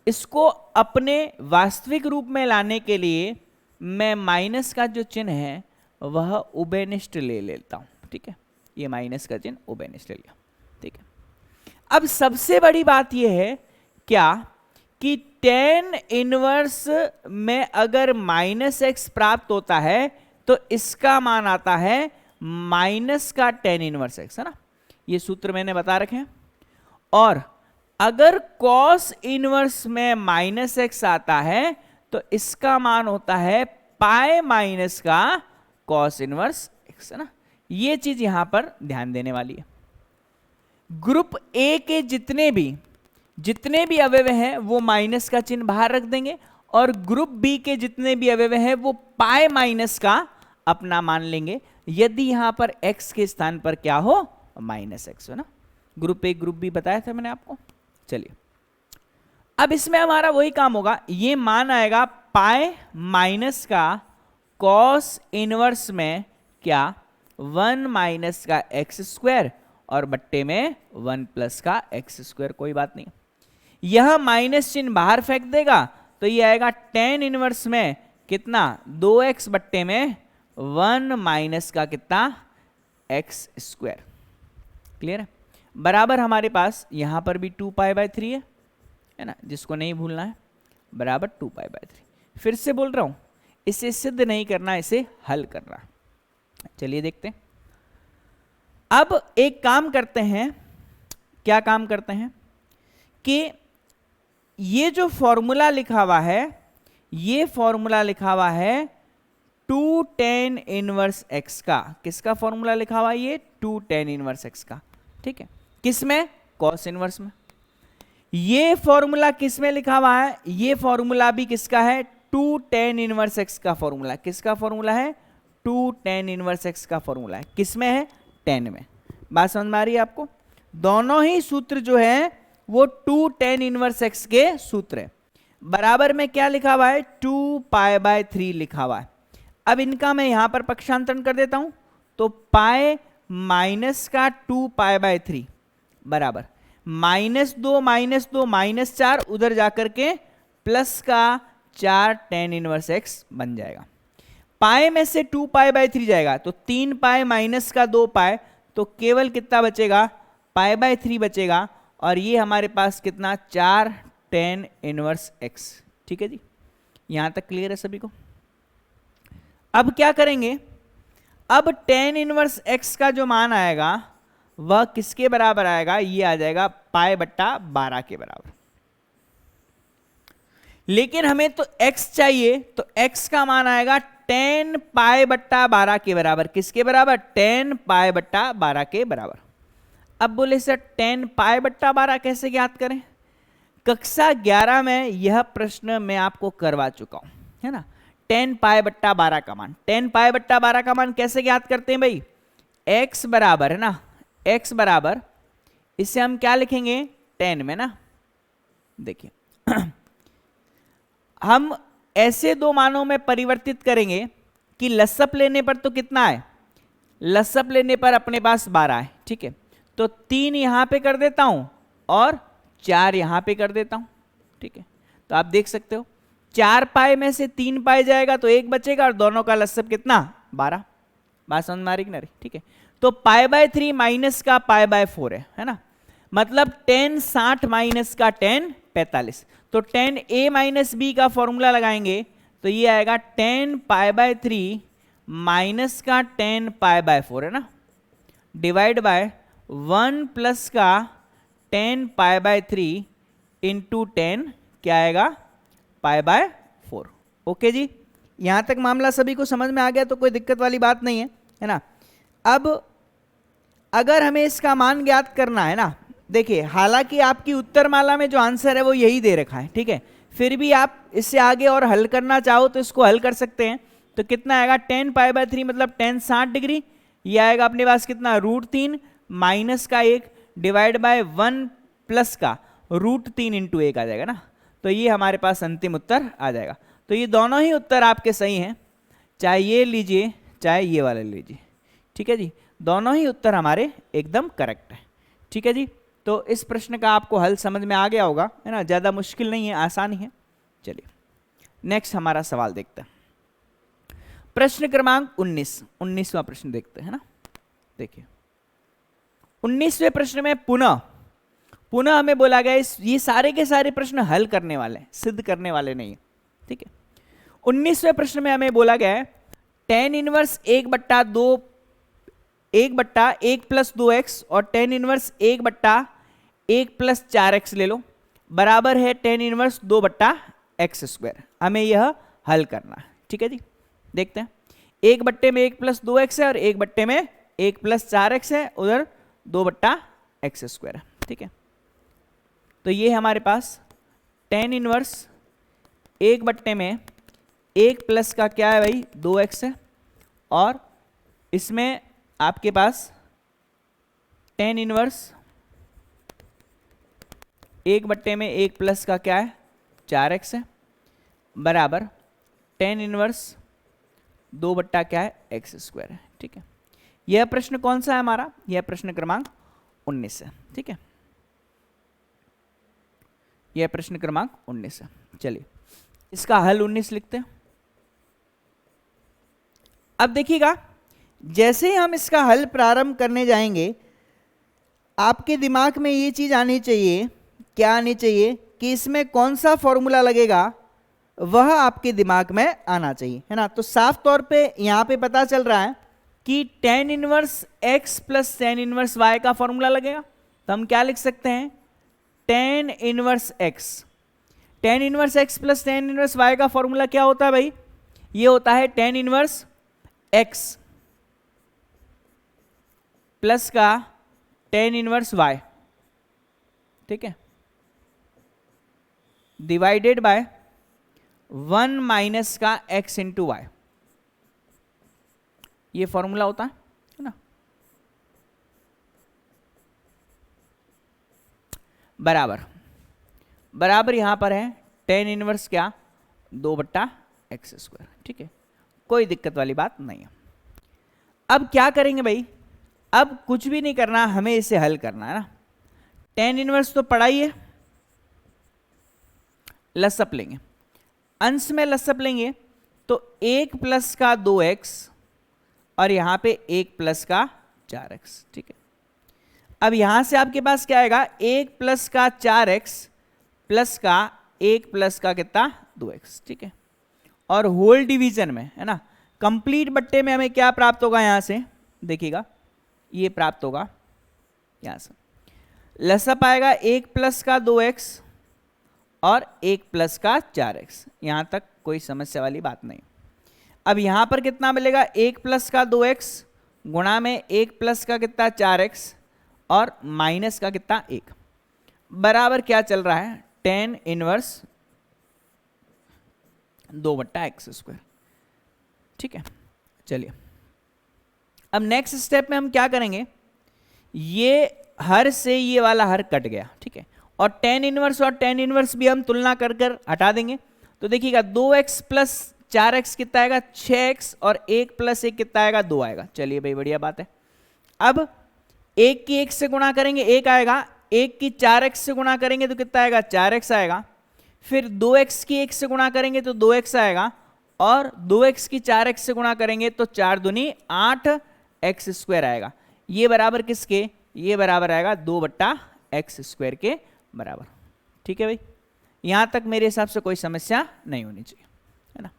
इसको अपने वास्तविक रूप में लाने के लिए मैं माइनस का जो चिन्ह है वह उभयनिष्ठ ले लेता हूं, ठीक है। ये माइनस का चिन्ह उभयनिष्ठ ले लिया, ठीक है। अब सबसे बड़ी बात यह है क्या कि tan इनवर्स में अगर माइनस एक्स प्राप्त होता है तो इसका मान आता है माइनस का tan इनवर्स एक्स, है ना, ये सूत्र मैंने बता रखे हैं। और अगर cos इनवर्स में माइनस एक्स आता है तो इसका मान होता है पाई माइनस का cos इनवर्स एक्स, है ना। ये चीज यहां पर ध्यान देने वाली है। ग्रुप ए के जितने भी अवयव हैं वो माइनस का चिन्ह बाहर रख देंगे, और ग्रुप बी के जितने भी अवयव हैं वो पाई माइनस का अपना मान लेंगे, यदि यहां पर x के स्थान पर क्या हो, माइनस एक्स, है ना। ग्रुप ए ग्रुप बी बताया था मैंने आपको। चलिए अब इसमें हमारा वही काम होगा, ये मान आएगा पाई माइनस का कॉस इनवर्स में क्या, 1 माइनस का एक्स स्क्वायर और बट्टे में 1 प्लस का एक्स स्क्वायर, कोई बात नहीं। यह माइनस चिन्ह बाहर फेंक देगा तो ये आएगा tan इनवर्स में कितना, 2x बट्टे में 1 माइनस का कितना, एक्स स्क्वायर। क्लियर है। बराबर हमारे पास यहां पर भी 2 पाई बाय 3 है ना, जिसको नहीं भूलना है, बराबर 2 पाई बाय 3। फिर से बोल रहा हूं, इसे सिद्ध नहीं करना, इसे हल करना। चलिए देखते हैं। अब एक काम करते हैं, क्या काम करते हैं कि ये जो फॉर्मूला लिखा हुआ है, ये फॉर्मूला लिखा हुआ है 2 tan इनवर्स x का, किसका फॉर्मूला लिखा हुआ है, ये 2 tan इनवर्स x का, ठीक है। किसमें, cos इनवर्स में। ये फॉर्मूला किसमें लिखा हुआ है, ये फॉर्मूला भी किसका है, 2 tan इनवर्स x का फॉर्मूला। किसका फॉर्मूला है, 2 tan इनवर्स x का फॉर्मूला है, किसमें है, tan में। बात समझ में आ रही है आपको। दोनों ही सूत्र जो है वो 2 tan इनवर्स x के सूत्र है। बराबर में क्या लिखा हुआ है, 2 पाई बाय 3 लिखा हुआ है। अब इनका मैं यहां पर पक्षांतरण कर देता हूं, तो पाई माइनस का 2 पाई बाय 3 बराबर -2 -4, उधर जाकर के प्लस का 4 tan इनवर्स x बन जाएगा। पाई में से 2 पाई बाय 3 जाएगा तो 3 पाई माइनस का 2 पाई, तो केवल कितना बचेगा, पाई बाय 3 बचेगा, और ये हमारे पास कितना, 4 tan इनवर्स x। ठीक है जी, यहां तक क्लियर है सभी को। अब क्या करेंगे, अब tan इनवर्स x का जो मान आएगा वह किसके बराबर आएगा, ये आ जाएगा पाई बट्टा 12 के बराबर। लेकिन हमें तो x चाहिए, तो x का मान आएगा tan पाई बट्टा 12 के बराबर। किसके बराबर, tan पाई बट्टा 12 के बराबर। अब बोले सर tan पाई बट्टा 12 कैसे ज्ञात करें। कक्षा 11 में यह प्रश्न मैं आपको करवा चुका हूं, है ना। tan पाई बट्टा 12 का मान, tan पाई बट्टा 12 का मान कैसे ज्ञात करते हैं भाई, x बराबर है ना, x बराबर, इसे हम क्या लिखेंगे, tan में ना। देखिए हम ऐसे दो मानों में परिवर्तित करेंगे कि लसअप लेने पर तो कितना है, लसअप लेने पर अपने पास 12 है, ठीक है। तो 3 यहां पे कर देता हूं और 4 यहां पे कर देता हूं, ठीक है। तो आप देख सकते हो 4 पाई में से 3 पाई जाएगा तो 1 बचेगा, और दोनों का लसअप कितना, 12। बात समझ में आ रही कि नहीं, ठीक है। तो पाई बाय 3 माइनस का पाई बाय 4 है ना, मतलब tan 60 माइनस का tan 45। तो tan a माइनस बी का फॉर्मूला लगाएंगे तो ये आएगा tan पाई बाय 3 माइनस का 10 पाई बाय 4 है ना, डिवाइड बाय 1 प्लस का 10 पाई बाय 3 इंटू 10 क्या आएगा, पाई बाय 4। ओके जी, यहां तक मामला सभी को समझ में आ गया तो कोई दिक्कत वाली बात नहीं है ना। अब अगर हमें इसका मान ज्ञात करना है ना, देखिए हालांकि आपकी उत्तरमाला में जो आंसर है वो यही दे रखा है, ठीक है, फिर भी आप इससे आगे और हल करना चाहो तो इसको हल कर सकते हैं। तो कितना आएगा, 10 पाई बाय 3 मतलब 10 60 डिग्री, ये आएगा अपने पास कितना, √3 माइनस का 1 डिवाइड बाय 1 प्लस का √3 इंटू 1 आ जाएगा ना। तो ये हमारे पास अंतिम उत्तर आ जाएगा। तो ये दोनों ही उत्तर आपके सही हैं, चाहे ये लीजिए चाहे ये वाला लीजिए, ठीक है जी, दोनों ही उत्तर हमारे एकदम करेक्ट है, ठीक है जी। तो इस प्रश्न का आपको हल समझ में आ गया होगा, है ना, ज़्यादा मुश्किल नहीं है, आसान ही है। चलिए नेक्स्ट हमारा सवाल देखते हैं, प्रश्न क्रमांक 19वां प्रश्न देखते हैं ना। देखिए 19वें प्रश्न में पुनः हमें बोला गया ये सारे के सारे प्रश्न हल करने वाले हैं, सिद्ध करने वाले नहीं है, ठीक है। 19वें प्रश्न में हमें बोला गया है tan इनवर्स 1/1 प्लस 2x और tan इनवर्स 1/1 प्लस 4x ले लो, बराबर है tan इनवर्स 2/x²। हमें यह हल करना है, ठीक है जी। देखते हैं, 1/1 प्लस 2x है और 1/1 प्लस 4x है, उधर 2/x², ठीक है। तो ये हमारे पास tan इनवर्स 1/1 प्लस का क्या है भाई, 2x है, और इसमें आपके पास tan इनवर्स 1/1 प्लस का क्या है, 4x है, बराबर tan इनवर्स 2 क्या है, x² है, ठीक है। यह प्रश्न कौन सा है हमारा, यह प्रश्न क्रमांक 19 है, ठीक है, यह प्रश्न क्रमांक 19 है। चलिए इसका हल 19 लिखते हैं। अब देखिएगा, जैसे ही हम इसका हल प्रारंभ करने जाएंगे आपके दिमाग में ये चीज आनी चाहिए, क्या आनी चाहिए, कि इसमें कौन सा फॉर्मूला लगेगा वह आपके दिमाग में आना चाहिए, है ना। तो साफ तौर पे यहां पे पता चल रहा है कि tan inverse x plus tan inverse y का फॉर्मूला लगेगा। तो हम क्या लिख सकते हैं, tan inverse x plus tan inverse y का फॉर्मूला क्या होता है भाई, ये होता है tan इनवर्स x प्लस का tan इनवर्स y, ठीक है, डिवाइडेड बाय 1 माइनस का x इंटू वाई, ये फॉर्मूला होता है ना। बराबर यहां पर है tan इनवर्स क्या, 2/x², ठीक है, कोई दिक्कत वाली बात नहीं है। अब क्या करेंगे भाई, अब कुछ भी नहीं करना, हमें इसे हल करना है ना। tan इनवर्स तो पढ़ा ही है, लसअप लेंगे, अंश में लसअप लेंगे तो 1 प्लस का 2x और यहां पे 1 प्लस का 4x, ठीक है। अब यहां से आपके पास क्या आएगा, 1 प्लस का 4x प्लस का 1 प्लस का कितना, 2x, ठीक है। और होल डिवीजन में, है ना, कंप्लीट बट्टे में हमें क्या प्राप्त होगा, यहां से देखिएगा ये प्राप्त होगा, यहां से लसअप आएगा 1 प्लस का 2x और 1 प्लस का 4x, यहां तक कोई समस्या वाली बात नहीं। अब यहां पर कितना मिलेगा, 1 प्लस का 2x गुणा में 1 प्लस का कितना, 4x और माइनस का कितना, 1, बराबर क्या चल रहा है, tan इनवर्स 2/x², ठीक है। चलिए अब नेक्स्ट स्टेप में हम क्या करेंगे, ये हर से ये वाला हर कट गया, ठीक है, और tan इनवर्स और tan इनवर्स भी हम तुलना कर कर हटा देंगे। तो देखिएगा 2x प्लस 4x कितना आएगा, 6x, और 1 प्लस 1 कितना आएगा, 2 आएगा। चलिए भाई बढ़िया बात है। अब 1 की 1 से गुणा करेंगे 1 आएगा, 1 की 4x से गुणा करेंगे तो कितना आएगा, 4x आएगा, फिर 2x की 1 से गुणा करेंगे तो 2x आएगा, और 2x की 4x से गुणा करेंगे तो 4 दूनी 8x² आएगा। ये बराबर किसके, ये बराबर आएगा 2/x² के बराबर, ठीक है भाई। यहां तक मेरे हिसाब से कोई समस्या नहीं होनी चाहिए, है ना।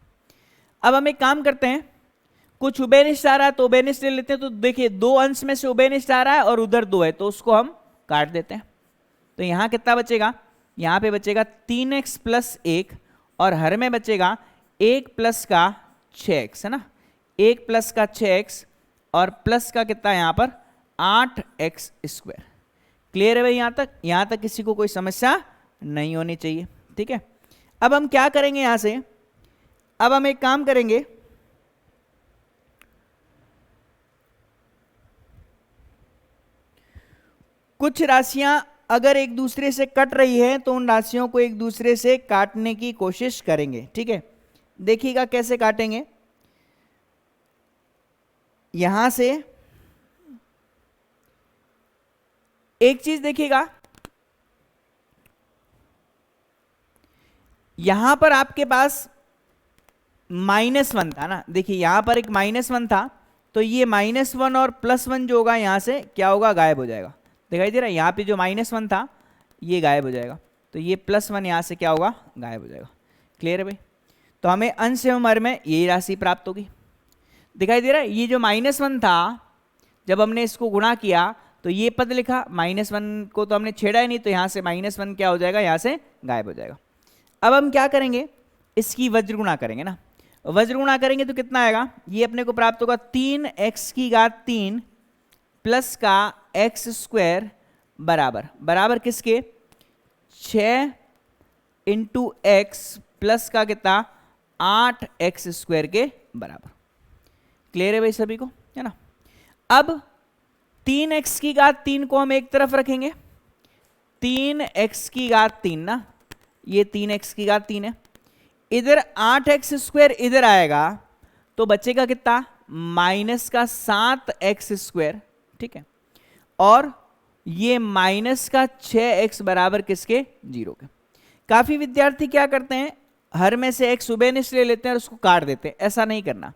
अब हम एक काम करते हैं, कुछ उभयनिष्ठ आ रहा है तो उभयनिष्ठ ले लेते हैं। तो देखिए 2 अंश में से उभयनिष्ठ आ रहा है और उधर 2 है, तो उसको हम काट देते हैं। तो यहां कितना बचेगा, यहां पे बचेगा 3x प्लस 1 और हर में बचेगा 1 प्लस का 6x, है ना, 1 प्लस का 6x और प्लस का कितना यहां पर 8x स्क्वायर। क्लियर है भाई? यहां तक किसी को कोई समस्या नहीं होनी चाहिए, ठीक है। अब हम क्या करेंगे यहां से, अब हम एक काम करेंगे, कुछ राशियां अगर एक दूसरे से कट रही है तो उन राशियों को एक दूसरे से काटने की कोशिश करेंगे, ठीक है। देखिएगा कैसे काटेंगे। यहां से एक चीज देखिएगा, यहां पर आपके पास -1 था ना, देखिए यहां पर एक -1 था, तो ये -1 और +1 जो होगा यहां से क्या होगा, गायब हो जाएगा। दिखाई दे रहा है, यहां पे जो -1 था ये गायब हो जाएगा, तो ये +1 यहां से क्या होगा, गायब हो जाएगा। क्लियर है भाई? तो हमें अंश एवं हर में यही राशि प्राप्त होगी। दिखाई दे रहा है, ये जो -1 था जब हमने इसको गुणा किया तो ये पद लिखा, -1 को तो हमने छेड़ा ही नहीं, तो यहां से -1 क्या हो जाएगा, यहां से गायब हो जाएगा। अब हम क्या करेंगे, इसकी वज्र गुणा करेंगे ना, वज्र गुणा करेंगे तो कितना आएगा, ये अपने को प्राप्त होगा 3x³ प्लस का x स्क्वायर बराबर किसके, 6 इंटू एक्स प्लस का कितना 8x स्क्वायर के बराबर। क्लियर है भाई सभी को, है ना। अब 3x³ को हम एक तरफ रखेंगे, 3x³ ना, ये 3x³ है, इधर 8x स्क्वायर इधर आएगा तो बचेगा कितना, -7x स्क्वायर, ठीक है। और ये -6x बराबर किसके, 0 के। काफी विद्यार्थी क्या करते हैं, हर में से x उभयनिष्ठ ले लेते हैं और उसको काट देते हैं। ऐसा नहीं करना,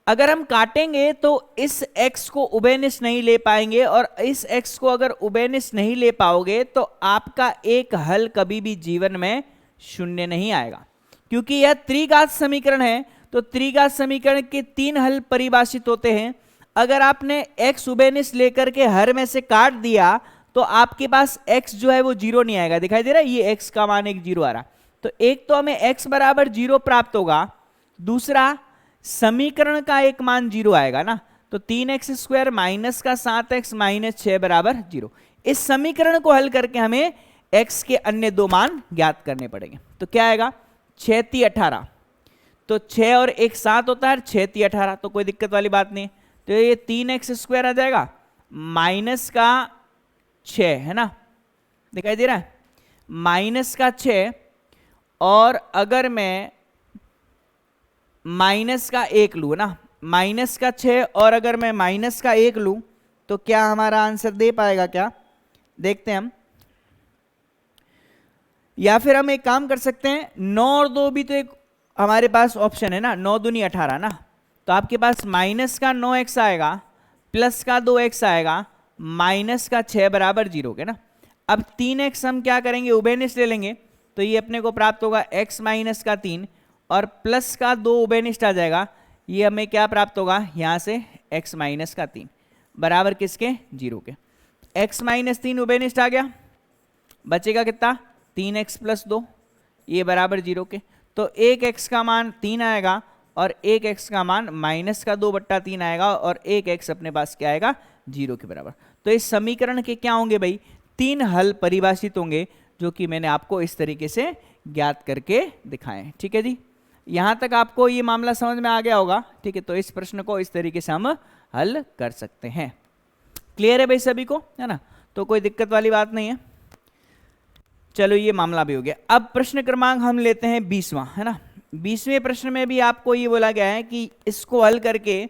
अगर हम काटेंगे तो इस x को उभयनिष्ठ नहीं ले पाएंगे, और इस x को अगर उभयनिष्ठ नहीं ले पाओगे तो आपका एक हल कभी भी जीवन में शून्य नहीं आएगा, क्योंकि यह त्रिघात समीकरण है। तो त्रिघात समीकरण के 3 हल परिभाषित होते हैं। अगर आपने x उभयनिष्ठ लेकर के हर में से काट दिया तो आपके पास x जो है वो 0 नहीं आएगा। दिखाई दे रहा है, ये x का मान एक 0 आ रहा, तो एक तो हमें x बराबर 0 प्राप्त होगा, दूसरा समीकरण का एक मान 0 आएगा ना, तो 3x स्क्वायर माइनस का 7x माइनस 6 बराबर 0। इस समीकरण को हल करके हमें x के अन्य 2 मान ज्ञात करने पड़ेंगे। तो क्या आएगा, 6 × 18, तो 6 और 1 7 होता है, 6 × 18, तो कोई दिक्कत वाली बात नहीं। तो ये 3x स्क्वायर आ जाएगा माइनस का 6, है ना, दिखाई दे रहा है, माइनस का 6, और अगर मैं माइनस का 1 लूँ ना, माइनस का 6 और अगर मैं माइनस का 1 लूँ तो क्या हमारा आंसर दे पाएगा क्या, देखते हैं हम। या फिर हम एक काम कर सकते हैं, 9 और 2 भी तो एक हमारे पास ऑप्शन है ना, 9 दूनी 18 ना, तो आपके पास माइनस का 9x आएगा प्लस का 2x आएगा, माइनस का 6 बराबर 0 के ना। अब 3x हम क्या करेंगे, उभयनिष्ठ ले लेंगे, तो ये अपने को प्राप्त होगा x माइनस का 3 और प्लस का 2 उभयनिष्ठ आ जाएगा, ये हमें क्या प्राप्त होगा, यहाँ से x माइनस का 3 बराबर किसके, 0 के। x माइनस 3 उभयनिष्ठ आ गया, बचेगा कितना, 3x प्लस 2, ये बराबर 0 के। तो एक x का मान 3 आएगा और एक x का मान माइनस का 2/3 आएगा, और एक x अपने पास क्या आएगा, 0 के बराबर। तो इस समीकरण के क्या होंगे भाई, 3 हल परिभाषित होंगे, जो कि मैंने आपको इस तरीके से ज्ञात करके दिखाएं। ठीक है जी, यहां तक आपको ये मामला समझ में आ गया होगा। ठीक है, तो इस प्रश्न को इस तरीके से हम हल कर सकते हैं। क्लियर है भाई सभी को, है ना, तो कोई दिक्कत वाली बात नहीं है। चलो ये मामला भी हो गया। अब प्रश्न क्रमांक हम लेते हैं 20वां, है ना। 20वें प्रश्न में भी आपको ये बोला गया है कि इसको हल करके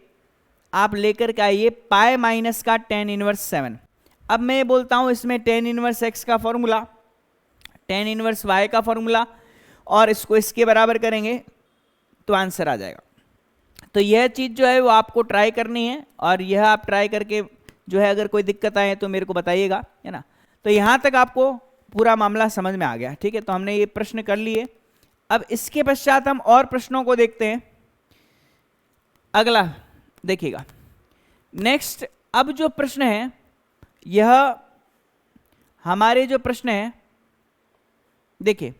आप लेकर के आइए पाई माइनस का tan इनवर्स 7। अब मैं बोलता हूं इसमें tan इनवर्स x का फॉर्मूला, tan इनवर्स y का फॉर्मूला, और इसको इसके बराबर करेंगे तो आंसर आ जाएगा। तो यह चीज जो है वो आपको ट्राई करनी है, और यह आप ट्राई करके जो है अगर कोई दिक्कत आए तो मेरे को बताइएगा, है ना। तो यहां तक आपको पूरा मामला समझ में आ गया। ठीक है, तो हमने ये प्रश्न कर लिए। अब इसके पश्चात हम और प्रश्नों को देखते हैं। अगला देखिएगा, नेक्स्ट अब जो प्रश्न है, यह हमारे जो प्रश्न है, देखिए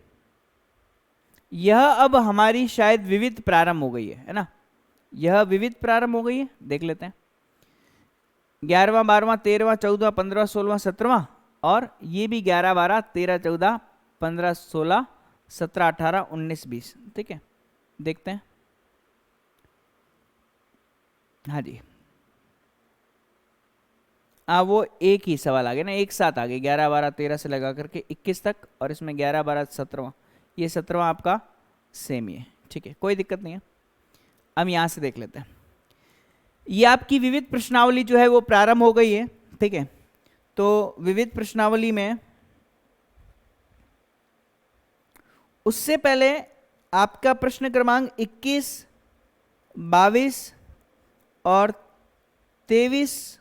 यह अब हमारी शायद विविध प्रारंभ हो गई है ना, यह विविध प्रारंभ हो गई है। देख लेते हैं 11वां 12वां 13वां 14वां 15वां 16वां 17वां, और ये भी 11 12 13 14 15 16 17 18 19 20। ठीक है, देखते हैं। हाँ जी, वो एक ही सवाल आ गया ना, एक साथ आ गए 11 12 13 से लगा करके 21 तक, और इसमें 11 12 17वां, ये 17वां आपका सेम ही है। ठीक है, कोई दिक्कत नहीं है। अब यहां से देख लेते हैं, ये आपकी विविध प्रश्नावली जो है वो प्रारंभ हो गई है। ठीक है, तो विविध प्रश्नावली में उससे पहले आपका प्रश्न क्रमांक 21 22 और 23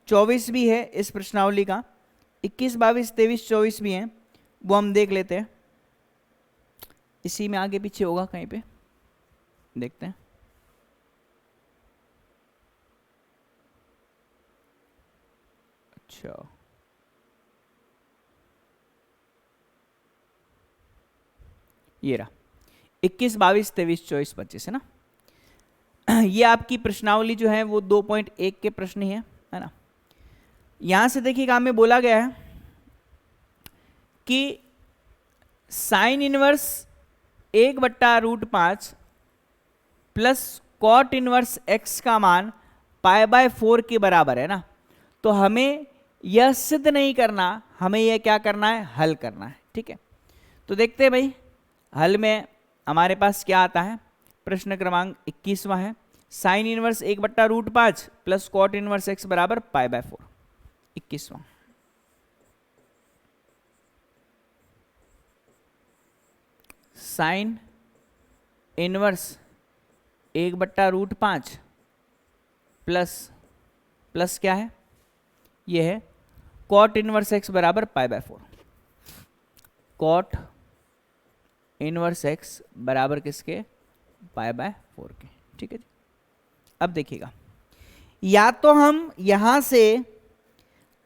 24 भी है इस प्रश्नावली का, 21 22 23 24 भी है, वो हम देख लेते हैं। इसी में आगे पीछे होगा कहीं पे, देखते हैं। अच्छा, ये रहा 21 22 23 24 25 है ना। ये आपकी प्रश्नावली जो है वो 2.1 के प्रश्न ही है ना। यहां से देखिएगा, हमें बोला गया है कि sine inverse 1/√5 plus cot inverse x का मान π/4 के बराबर है ना। तो हमें यह सिद्ध नहीं करना, हमें यह क्या करना है, हल करना है। ठीक है, तो देखते हैं भाई, हल में हमारे पास क्या आता है। प्रश्न क्रमांक 21वां है, sine inverse 1/√5 plus cot inverse x बराबर π/4। 21वां, साइन इनवर्स 1/√5 प्लस क्या है, ये है कॉट इनवर्स x बराबर π/4। कॉट इनवर्स x बराबर किसके, π/4 के। ठीक है जी, अब देखिएगा, या तो हम यहां से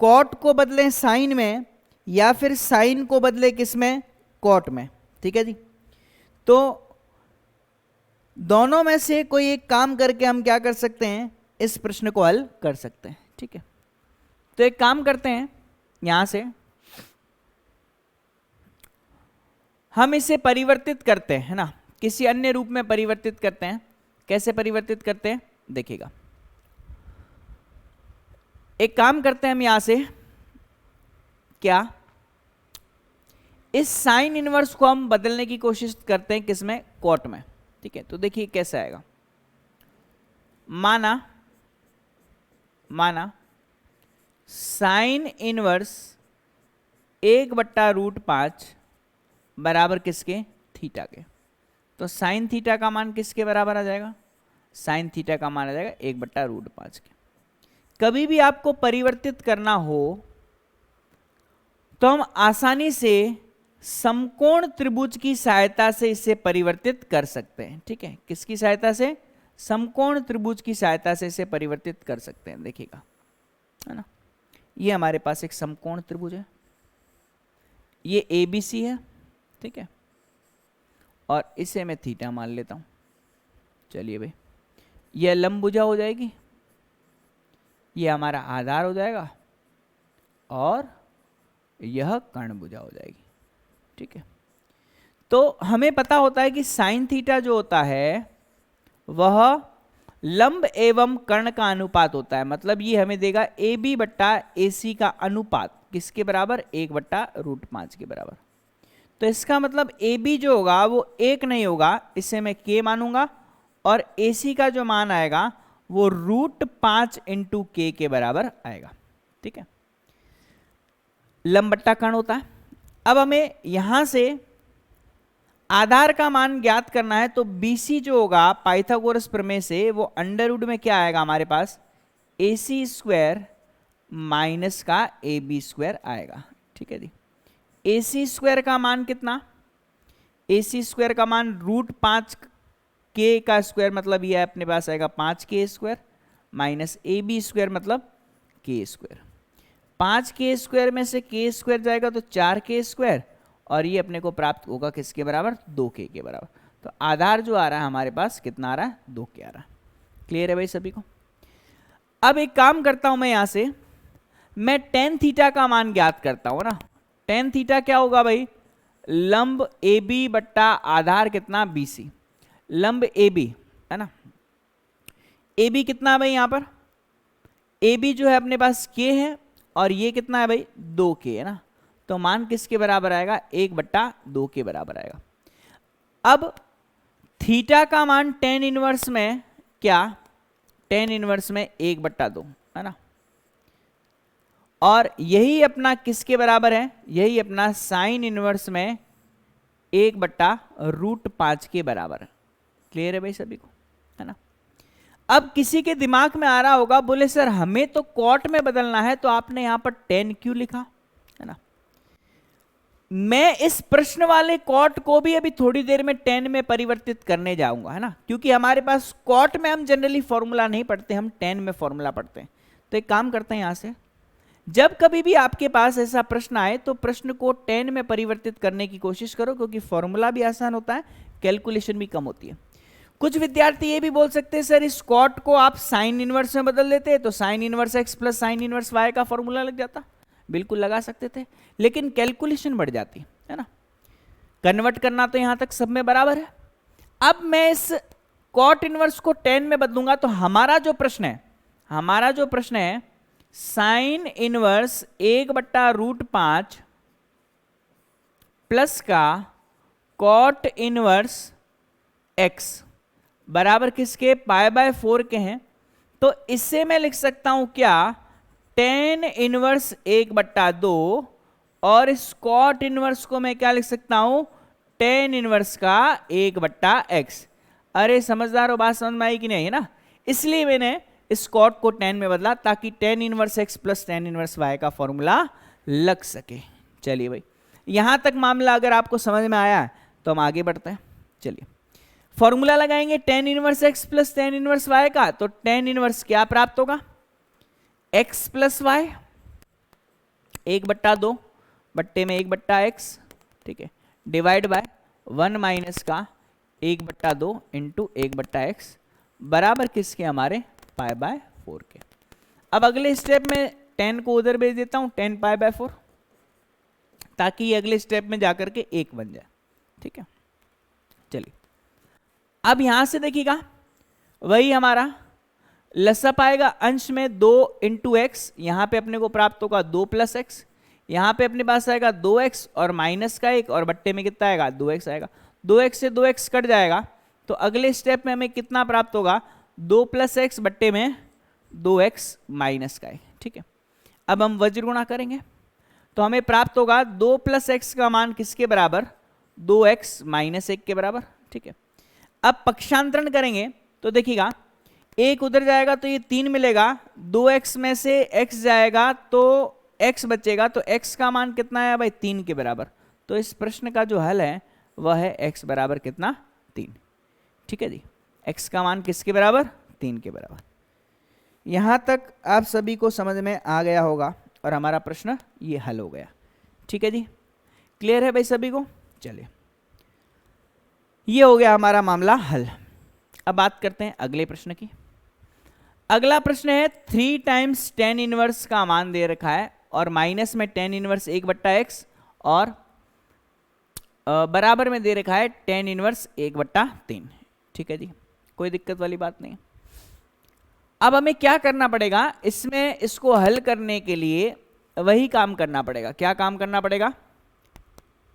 कॉट को बदलें साइन में, या फिर साइन को बदले किसमें, कॉट में। ठीक है जी, तो दोनों में से कोई एक काम करके हम क्या कर सकते हैं, इस प्रश्न को हल कर सकते हैं। ठीक है, तो एक काम करते हैं, यहां से हम इसे परिवर्तित करते हैं ना, किसी अन्य रूप में परिवर्तित करते हैं। कैसे परिवर्तित करते हैं, देखिएगा, एक काम करते हैं हम यहां से, क्या इस साइन इनवर्स को हम बदलने की कोशिश करते हैं किसमें, कॉट में। ठीक है, तो देखिए कैसे आएगा। माना साइन इनवर्स 1/√5 बराबर किसके, थीटा के। तो साइन थीटा का मान किसके बराबर आ जाएगा, साइन थीटा का मान आ जाएगा 1/√5 के। कभी भी आपको परिवर्तित करना हो तो हम आसानी से समकोण त्रिभुज की सहायता से इसे परिवर्तित कर सकते हैं। ठीक है, किसकी सहायता से, समकोण त्रिभुज की सहायता से इसे परिवर्तित कर सकते हैं। देखिएगा, है ना, ये हमारे पास एक समकोण त्रिभुज है, ये ABC है। ठीक है, और इसे मैं थीटा मान लेता हूं। चलिए भाई, यह लंब भुजा हो जाएगी, ये हमारा आधार हो जाएगा, और यह कर्ण भुजा हो जाएगी। ठीक है, तो हमें पता होता है कि साइन थीटा जो होता है वह लंब एवं कर्ण का अनुपात होता है। मतलब ये हमें देगा AB/AC का अनुपात किसके बराबर, 1/√5 के बराबर। तो इसका मतलब AB जो होगा वो 1 नहीं होगा, इसे मैं K मानूंगा, और AC का जो मान आएगा वो √5 × K के बराबर आएगा। ठीक है, लंब बट्टा कर्ण होता है। अब हमें यहां से आधार का मान ज्ञात करना है, तो BC जो होगा पाइथागोरस प्रमेय से वो अंडर में क्या आएगा हमारे पास, AC² माइनस का AB² आएगा। ठीक है जी, AC² का मान कितना, AC² का मान √5 के का स्क्वायर मतलब ये अपने पास आएगा 5k² माइनस AB² मतलब k²। 5k² में से k² जाएगा तो 4k², और ये अपने को प्राप्त होगा किसके बराबर, 2k के बराबर। तो आधार जो आ रहा है हमारे पास कितना आ रहा है, 2k आ रहा है। क्लियर है भाई सभी को। अब एक काम करता हूं मैं यहां से, मैं tan थीटा का मान ज्ञात करता हूं ना। tan थीटा क्या होगा भाई, लंब AB बट्टा आधार कितना BC। लंब AB है ना, AB कितना है भाई, यहां पर AB जो है अपने पास k है, और ये कितना है भाई 2k है ना। तो मान किसके बराबर आएगा, 1/2 के बराबर आएगा। अब थीटा का मान tan इनवर्स में क्या, tan इनवर्स में 1/2 है ना, और यही अपना किसके बराबर है, यही अपना साइन इनवर्स में 1/√5 के बराबर है। क्लियर है भाई सभी को, है ना। अब किसी के दिमाग में आ रहा होगा, बोले सर हमें तो कॉट में बदलना है, तो आपने यहां पर tan क्यों लिखा, है ना। मैं इस प्रश्न वाले कॉट को भी अभी थोड़ी देर में tan में परिवर्तित करने जाऊंगा, है ना, क्योंकि हमारे पास कॉट में हम जनरली फॉर्मूला नहीं पढ़ते, हम tan में फॉर्मूला पढ़ते हैं। तो एक काम करते हैं, यहां से जब कभी भी आपके पास ऐसा प्रश्न आए तो प्रश्न को tan में परिवर्तित करने की कोशिश करो, क्योंकि फॉर्मूला भी आसान होता है, कैलकुलेशन भी कम होती है। कुछ विद्यार्थी ये भी बोल सकते हैं सर इस कॉट को आप साइन इनवर्स में बदल देते तो sine inverse x plus sine inverse y का फॉर्मूला लग जाता। बिल्कुल लगा सकते थे, लेकिन कैलकुलेशन बढ़ जाती है ना। कन्वर्ट करना तो यहां तक सब में बराबर है। अब मैं इस कॉट इनवर्स को tan में बदलूंगा, तो हमारा जो प्रश्न है साइन इनवर्स 1/√5 प्लस का कॉट इनवर्स x बराबर किसके, π/4 के हैं। तो इससे मैं लिख सकता हूं क्या, tan इनवर्स 1/2, और इस कॉट इनवर्स को मैं क्या लिख सकता हूं, tan इनवर्स का 1/x। अरे समझदार हो, बात समझ में आई कि नहीं, है ना। इसलिए मैंने इस कॉट को tan में बदला, ताकि tan inverse x plus tan inverse y का फॉर्मूला लग सके। चलिए भाई, यहां तक मामला अगर आपको समझ में आया है तो हम आगे बढ़ते हैं। चलिए फॉर्मूला लगाएंगे tan inverse x plus tan inverse y का। तो tan इनवर्स क्या प्राप्त होगा, x प्लस y 1/2 बट्टे में 1/x, ठीक है, डिवाइड बाय 1 माइनस का 1/2 इंटू 1/x बराबर किसके, हमारे π/4 के। अब अगले स्टेप में tan को उधर भेज देता हूं, tan π/4, ताकि ये अगले स्टेप में जाकर के 1 बन जाए। ठीक है, चलिए अब यहां से देखिएगा, वही हमारा लसअप आएगा अंश में 2 इंटू एक्स, यहां पे अपने को प्राप्त होगा 2 प्लस एक्स, यहां पे अपने पास आएगा 2x और माइनस का 1, और बट्टे में कितना आएगा 2x आएगा। 2x से 2x कट जाएगा, तो अगले स्टेप में हमें कितना प्राप्त होगा, 2 प्लस एक्स बट्टे में 2x माइनस का 1। ठीक है, अब हम वज्र गुणा करेंगे तो हमें प्राप्त होगा 2 प्लस एक्स का मान किसके बराबर, 2x माइनस 1 के बराबर। ठीक है, अब पक्षांतरण करेंगे तो देखिएगा, 1 उधर जाएगा तो ये 3 मिलेगा, 2x में से x जाएगा तो x बचेगा, तो x का मान कितना है भाई, 3 के बराबर। तो इस प्रश्न का जो हल है वह है x बराबर कितना, 3। ठीक है जी, x का मान किसके बराबर, 3 के बराबर। यहां तक आप सभी को समझ में आ गया होगा और हमारा प्रश्न ये हल हो गया। ठीक है जी, क्लियर है भाई सभी को। चलिए ये हो गया हमारा मामला हल। अब बात करते हैं अगले प्रश्न की। अगला प्रश्न है 3 टाइम्स tan इनवर्स का मान दे रखा है, और माइनस में tan इनवर्स 1/x, और बराबर में दे रखा है tan इनवर्स 1/3। ठीक है जी, कोई दिक्कत वाली बात नहीं। अब हमें क्या करना पड़ेगा, इसमें इसको हल करने के लिए वही काम करना पड़ेगा। क्या काम करना पड़ेगा,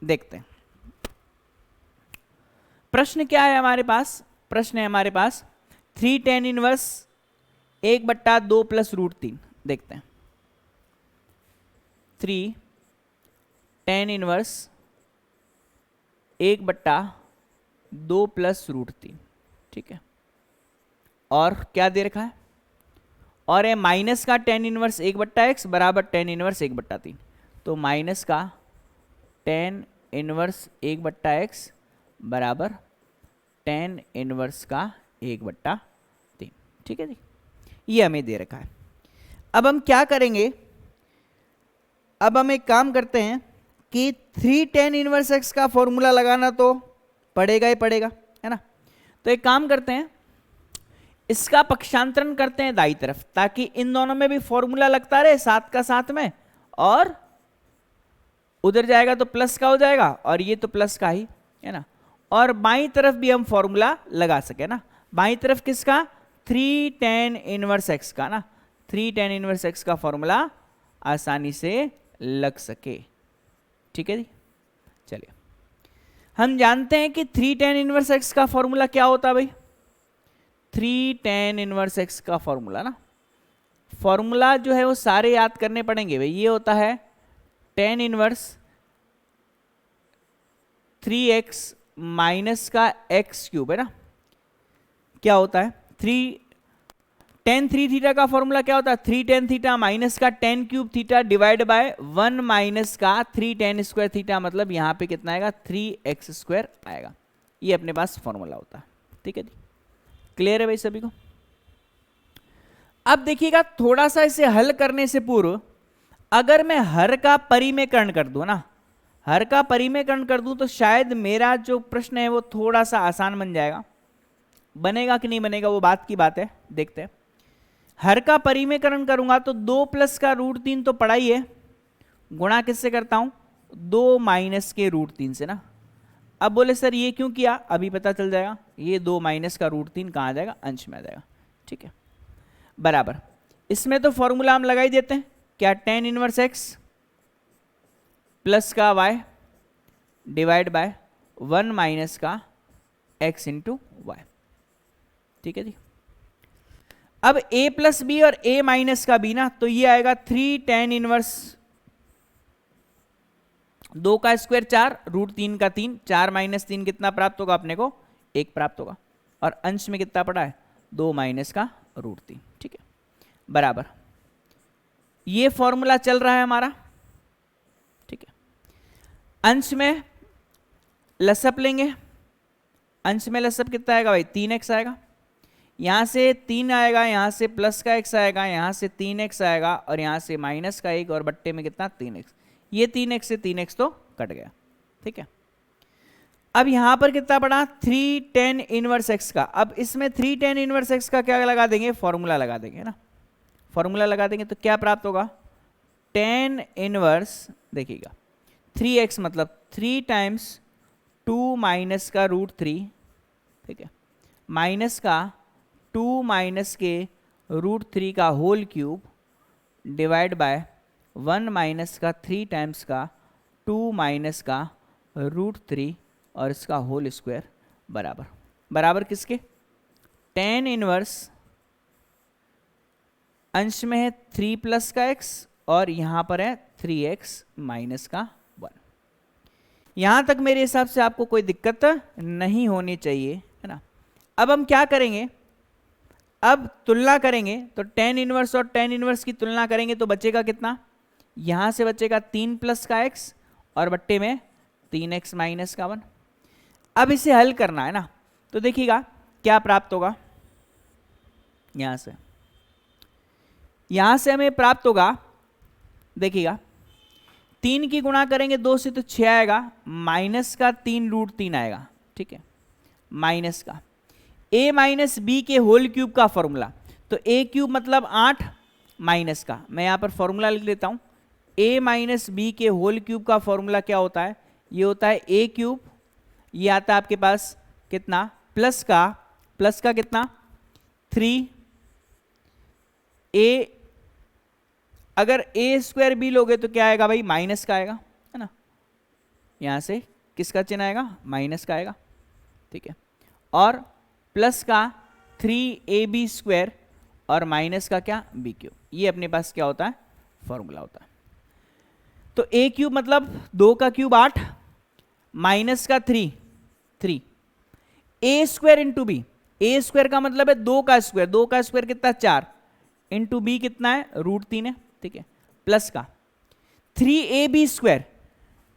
देखते हैं। प्रश्न क्या है हमारे पास, प्रश्न है हमारे पास 3 tan इनवर्स 1/2 प्लस √3। देखते हैं, 3 tan इनवर्स 1/2 प्लस √3। ठीक है, और क्या दे रखा है, और है माइनस का tan इनवर्स 1/x बराबर tan इनवर्स 1/3। तो माइनस का tan इनवर्स 1/x बराबर tan इनवर्स का 1/3। ठीक है जी, ये हमें दे रखा है। अब हम क्या करेंगे, अब हम एक काम करते हैं कि 3 tan इनवर्स x का फॉर्मूला लगाना तो पड़ेगा ही पड़ेगा, है ना। तो एक काम करते हैं, इसका पक्षांतरण करते हैं दाई तरफ, ताकि इन दोनों में भी फॉर्मूला लगता रहे साथ का साथ में, और उधर जाएगा तो प्लस का हो जाएगा और ये तो प्लस का ही है ना। और बाईं तरफ भी हम फॉर्मूला लगा सके ना। बाईं तरफ किसका, 3 tan इनवर्स x का ना, 3 tan इनवर्स x का फॉर्मूला आसानी से लग सके। ठीक है जी, चलिए हम जानते हैं कि 3 tan इनवर्स x का फॉर्मूला क्या होता है भाई। 3 tan इनवर्स x का फॉर्मूला ना, फॉर्मूला जो है वो सारे याद करने पड़ेंगे भाई। ये होता है tan इनवर्स 3x माइनस का x क्यूब, है ना। क्या होता है 3 tan 3 थीटा का फॉर्मूला क्या होता है, 3 tan थीटा माइनस का tan cube theta divide by 1 minus का 3 tan स्क्वायर थीटा, मतलब यहां पे कितना आएगा 3x स्क्वायर आएगा। ये अपने पास फॉर्मूला होता है। ठीक है जी, क्लियर है भाई सभी को। अब देखिएगा, थोड़ा सा इसे हल करने से पूर्व अगर मैं हर का परिमेयकरण कर दूं ना, हर का परिमेयकरण कर दूं तो शायद मेरा जो प्रश्न है वो थोड़ा सा आसान बन जाएगा। बनेगा कि नहीं बनेगा वो बात की बात है, देखते हैं। हर का परिमेयकरण करूंगा तो 2 प्लस का √3 तो पड़ा ही है, गुणा किससे करता हूं, 2 माइनस के √3 से ना। अब बोले सर ये क्यों किया, अभी पता चल जाएगा। ये 2 माइनस का √3 कहाँ आ जाएगा, अंश में आ जाएगा। ठीक है, बराबर इसमें तो फॉर्मूला हम लगा ही देते हैं, क्या, tan इनवर्स x प्लस का y डिवाइड बाय 1 माइनस का x इंटू वाई। ठीक है जी। अब a प्लस बी और a माइनस का b ना, तो ये आएगा 3 tan इनवर्स 2 का स्क्वायर 4 √3 का 3, 4 माइनस 3 कितना प्राप्त होगा अपने को, 1 प्राप्त होगा। और अंश में कितना पड़ा है, 2 माइनस का √3। ठीक है, बराबर ये फॉर्मूला चल रहा है हमारा। ठीक है, अंश में लसअप लेंगे, अंश में लसअप कितना आएगा भाई, 3x आएगा। यहां से 3 आएगा, यहां से प्लस का x आएगा, यहां से 3x आएगा और यहां से माइनस का 1 और बट्टे में कितना 3x। ये 3x से 3x तो कट गया। ठीक है, अब यहां पर कितना पड़ा, 3 tan इनवर्स x का। अब इसमें 3 tan इनवर्स x का क्या लगा देंगे, फॉर्मूला लगा देंगे ना। फॉर्मूला लगा देंगे तो क्या प्राप्त होगा, tan इनवर्स, देखिएगा 3x मतलब 3 टाइम्स 2 माइनस का √3, ठीक है, माइनस का 2 माइनस के √3 का whole cube divide by 1 minus का 3 टाइम्स का 2 माइनस का √3 और इसका होल स्क्वायर बराबर बराबर किसके, tan इनवर्स अंश में है 3 प्लस का x और यहां पर है 3x माइनस का 1। यहां तक मेरे हिसाब से आपको कोई दिक्कत नहीं होनी चाहिए, है ना। अब हम क्या करेंगे, अब तुलना करेंगे तो tan इनवर्स और tan इनवर्स की तुलना करेंगे तो बचेगा कितना, यहां से बचेगा 3 प्लस का x और बट्टे में 3x माइनस का 1। अब इसे हल करना है ना, तो देखिएगा क्या प्राप्त होगा। यहां से हमें प्राप्त होगा, देखिएगा 3 की गुणा करेंगे 2 से तो 6 आएगा, माइनस का 3 √3 आएगा। ठीक है, माइनस का a माइनस बी के होल क्यूब का फॉर्मूला, तो a क्यूब मतलब 8 माइनस का, मैं यहां पर फॉर्मूला लिख लेता हूं। a माइनस बी के होल क्यूब का फॉर्मूला क्या होता है, ये होता है a क्यूब, ये आता है आपके पास कितना, प्लस का कितना 3 a, अगर a स्क्वायर b लोगे तो क्या आएगा भाई, माइनस का आएगा, है ना। यहां से किसका चिन्ह आएगा, माइनस का आएगा। ठीक है, और प्लस का 3ab स्क्वायर और माइनस का क्या, b क्यूब। ये अपने पास क्या होता है, फॉर्मूला होता है। तो a क्यूब मतलब 2 का क्यूब 8 माइनस का 3 a square into b, a square का मतलब है 2 का स्क्वायर, 2 का स्क्वायर कितना 4 इंटू बी कितना है √3 है। ठीक है, प्लस का 3ab स्क्वायर,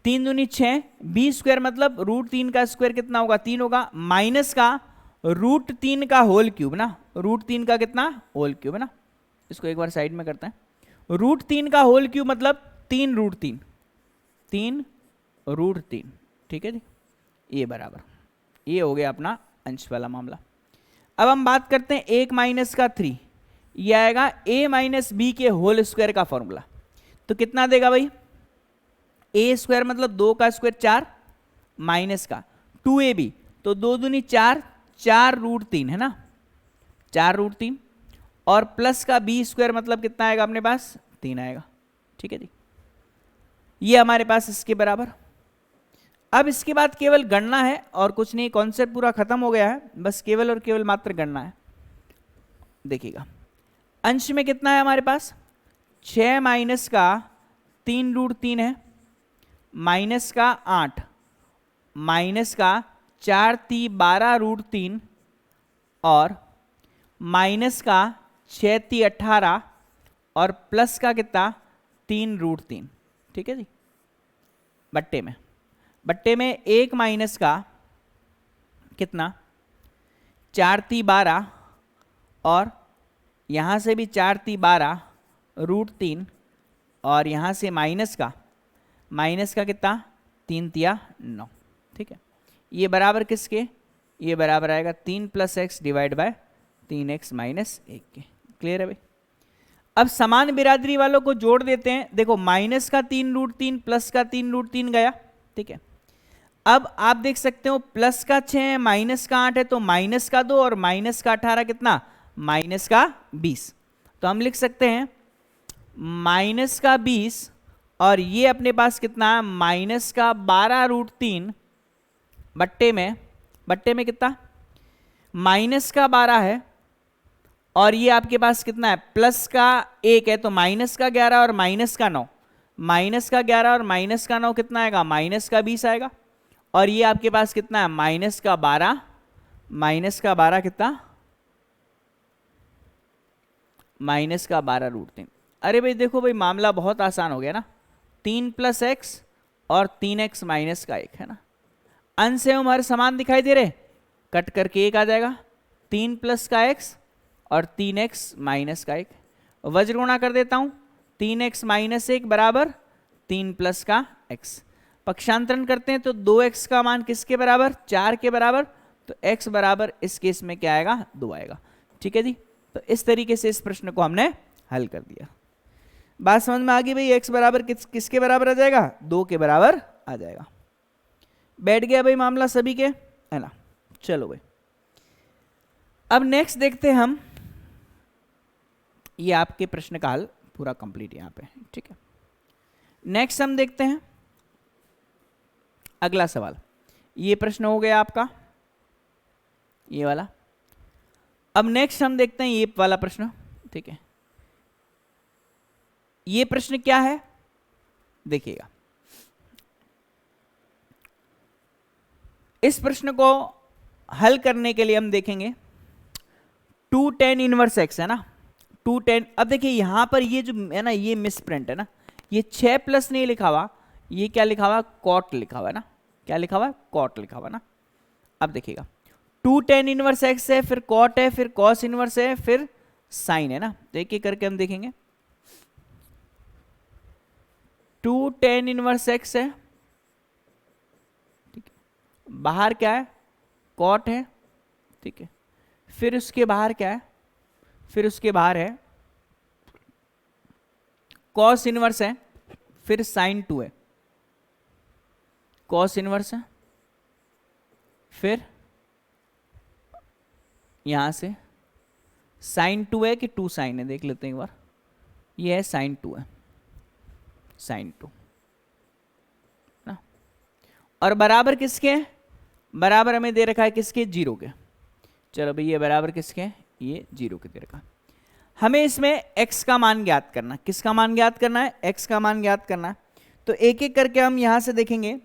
3 दूनी 6, बी स्क्वायर मतलब √3 का स्क्वायर कितना होगा 3 होगा, माइनस का √3 का होल क्यूब ना, √3 का कितना होल क्यूब है ना, इसको एक बार साइड में करते हैं, √3 का होल क्यूब मतलब 3 √3, ठीक है जी, ये बराबर, ये हो गया अपना अंश वाला मामला। अब हम बात करते हैं 1 माइनस का 3, ये आएगा a माइनस बी के होल स्क्वायर का फॉर्मूला, तो कितना देगा भाई, a स्क्वायर मतलब 2 का स्क्वायर 4 माइनस का 2ab, तो 2 दूनी 4, 4 √3 है ना, 4 √3, और प्लस का b स्क्वायर मतलब कितना आएगा अपने पास 3 आएगा, ठीक है जी, ये हमारे पास इसके बराबर। अब इसके बाद केवल गणना है और कुछ नहीं, कॉन्सेप्ट पूरा खत्म हो गया है, बस केवल और केवल मात्र गणना है। देखिएगा अंश में कितना है हमारे पास 6 माइनस का 3 √3 है, माइनस का 8, माइनस का 4 × 12 √3, और माइनस का 6 × 18, और प्लस का कितना 3 √3, ठीक है जी, बट्टे में 1 माइनस का कितना 4 × 12, और यहाँ से भी 4 × 12 √3, और यहाँ से माइनस का कितना 3 × 9, ठीक है, ये बराबर किसके, ये बराबर आएगा 3 + x डिवाइड बाय 3x - 1 के। क्लियर है भाई। अब समान बिरादरी वालों को जोड़ देते हैं, देखो माइनस का 3 √3 प्लस का 3 √3 गया, ठीक है। अब आप देख सकते हो प्लस का 6 है, माइनस का 8 है, तो माइनस का 2 और माइनस का 18 कितना माइनस का 20, तो हम लिख सकते हैं माइनस का 20, और ये अपने पास कितना है माइनस का 12 √3 बट्टे में कितना माइनस का 12 है, और ये आपके पास कितना है प्लस का 1 है, तो माइनस का 11 और माइनस का 9, माइनस का 11 और माइनस का 9 कितना आएगा माइनस का 20 आएगा, और ये आपके पास कितना है माइनस का 12 कितना माइनस का 12 √3। अरे भाई देखो भाई मामला बहुत आसान हो गया ना, 3 + x और 3x - का 1 है ना, अंश एवं हर समान दिखाई दे रहे, कट करके 1 आ जाएगा, 3 + का x और 3x - का 1, वज्र गुणा कर देता हूं, 3x - 1 बराबर 3 + का x, पक्षांतरण करते हैं तो 2x का मान किसके बराबर 4 के बराबर, तो x बराबर इस केस में क्या आएगा 2 आएगा, ठीक है जी। तो इस तरीके से इस प्रश्न को हमने हल कर दिया। बात समझ में आ गई भाई, x बराबर किसके बराबर आ जाएगा 2 के बराबर आ जाएगा। बैठ गया भाई मामला सभी के, है ना। चलो भाई अब नेक्स्ट देखते हैं हम, ये आपके प्रश्न का हल पूरा कंप्लीट यहाँ पे, ठीक है। नेक्स्ट हम देखते हैं अगला सवाल, ये प्रश्न हो गया आपका ये वाला। अब नेक्स्ट हम देखते हैं ये वाला प्रश्न, ठीक है। ये प्रश्न क्या है देखिएगा, इस प्रश्न को हल करने के लिए हम देखेंगे 2 tan इनवर्स x है ना, 2 tan, अब देखिए यहां पर ये जो है ना ये मिस प्रिंट है ना, ये 6 प्लस नहीं लिखा हुआ, ये क्या लिखा हुआ कॉट लिखा हुआ है ना, क्या लिखा हुआ कॉट लिखा हुआ ना। अब देखिएगा 2 tan इनवर्स x है, फिर कॉट है, फिर कॉस इनवर्स है, फिर साइन है ना, तो एक एक करके हम देखेंगे। 2 tan इनवर्स x है, ठीक है, बाहर क्या है कॉट है, ठीक है, फिर उसके बाहर क्या है, फिर उसके बाहर है कॉस इनवर्स है, फिर साइन 2 है, कॉस इनवर्स है, फिर यहां से साइन 2 है कि 2 साइन है, देख लेते हैं एक बार, ये है साइन 2 है, साइन 2 ना, और बराबर किसके है, बराबर हमें दे रखा है किसके 0 के। चलो भाई ये बराबर किसके हैं, ये 0 के दे रखा। हमें इसमें x का मान ज्ञात करना, किसका मान ज्ञात करना है x का मान ज्ञात करना है, तो एक एक करके हम यहां से देखेंगे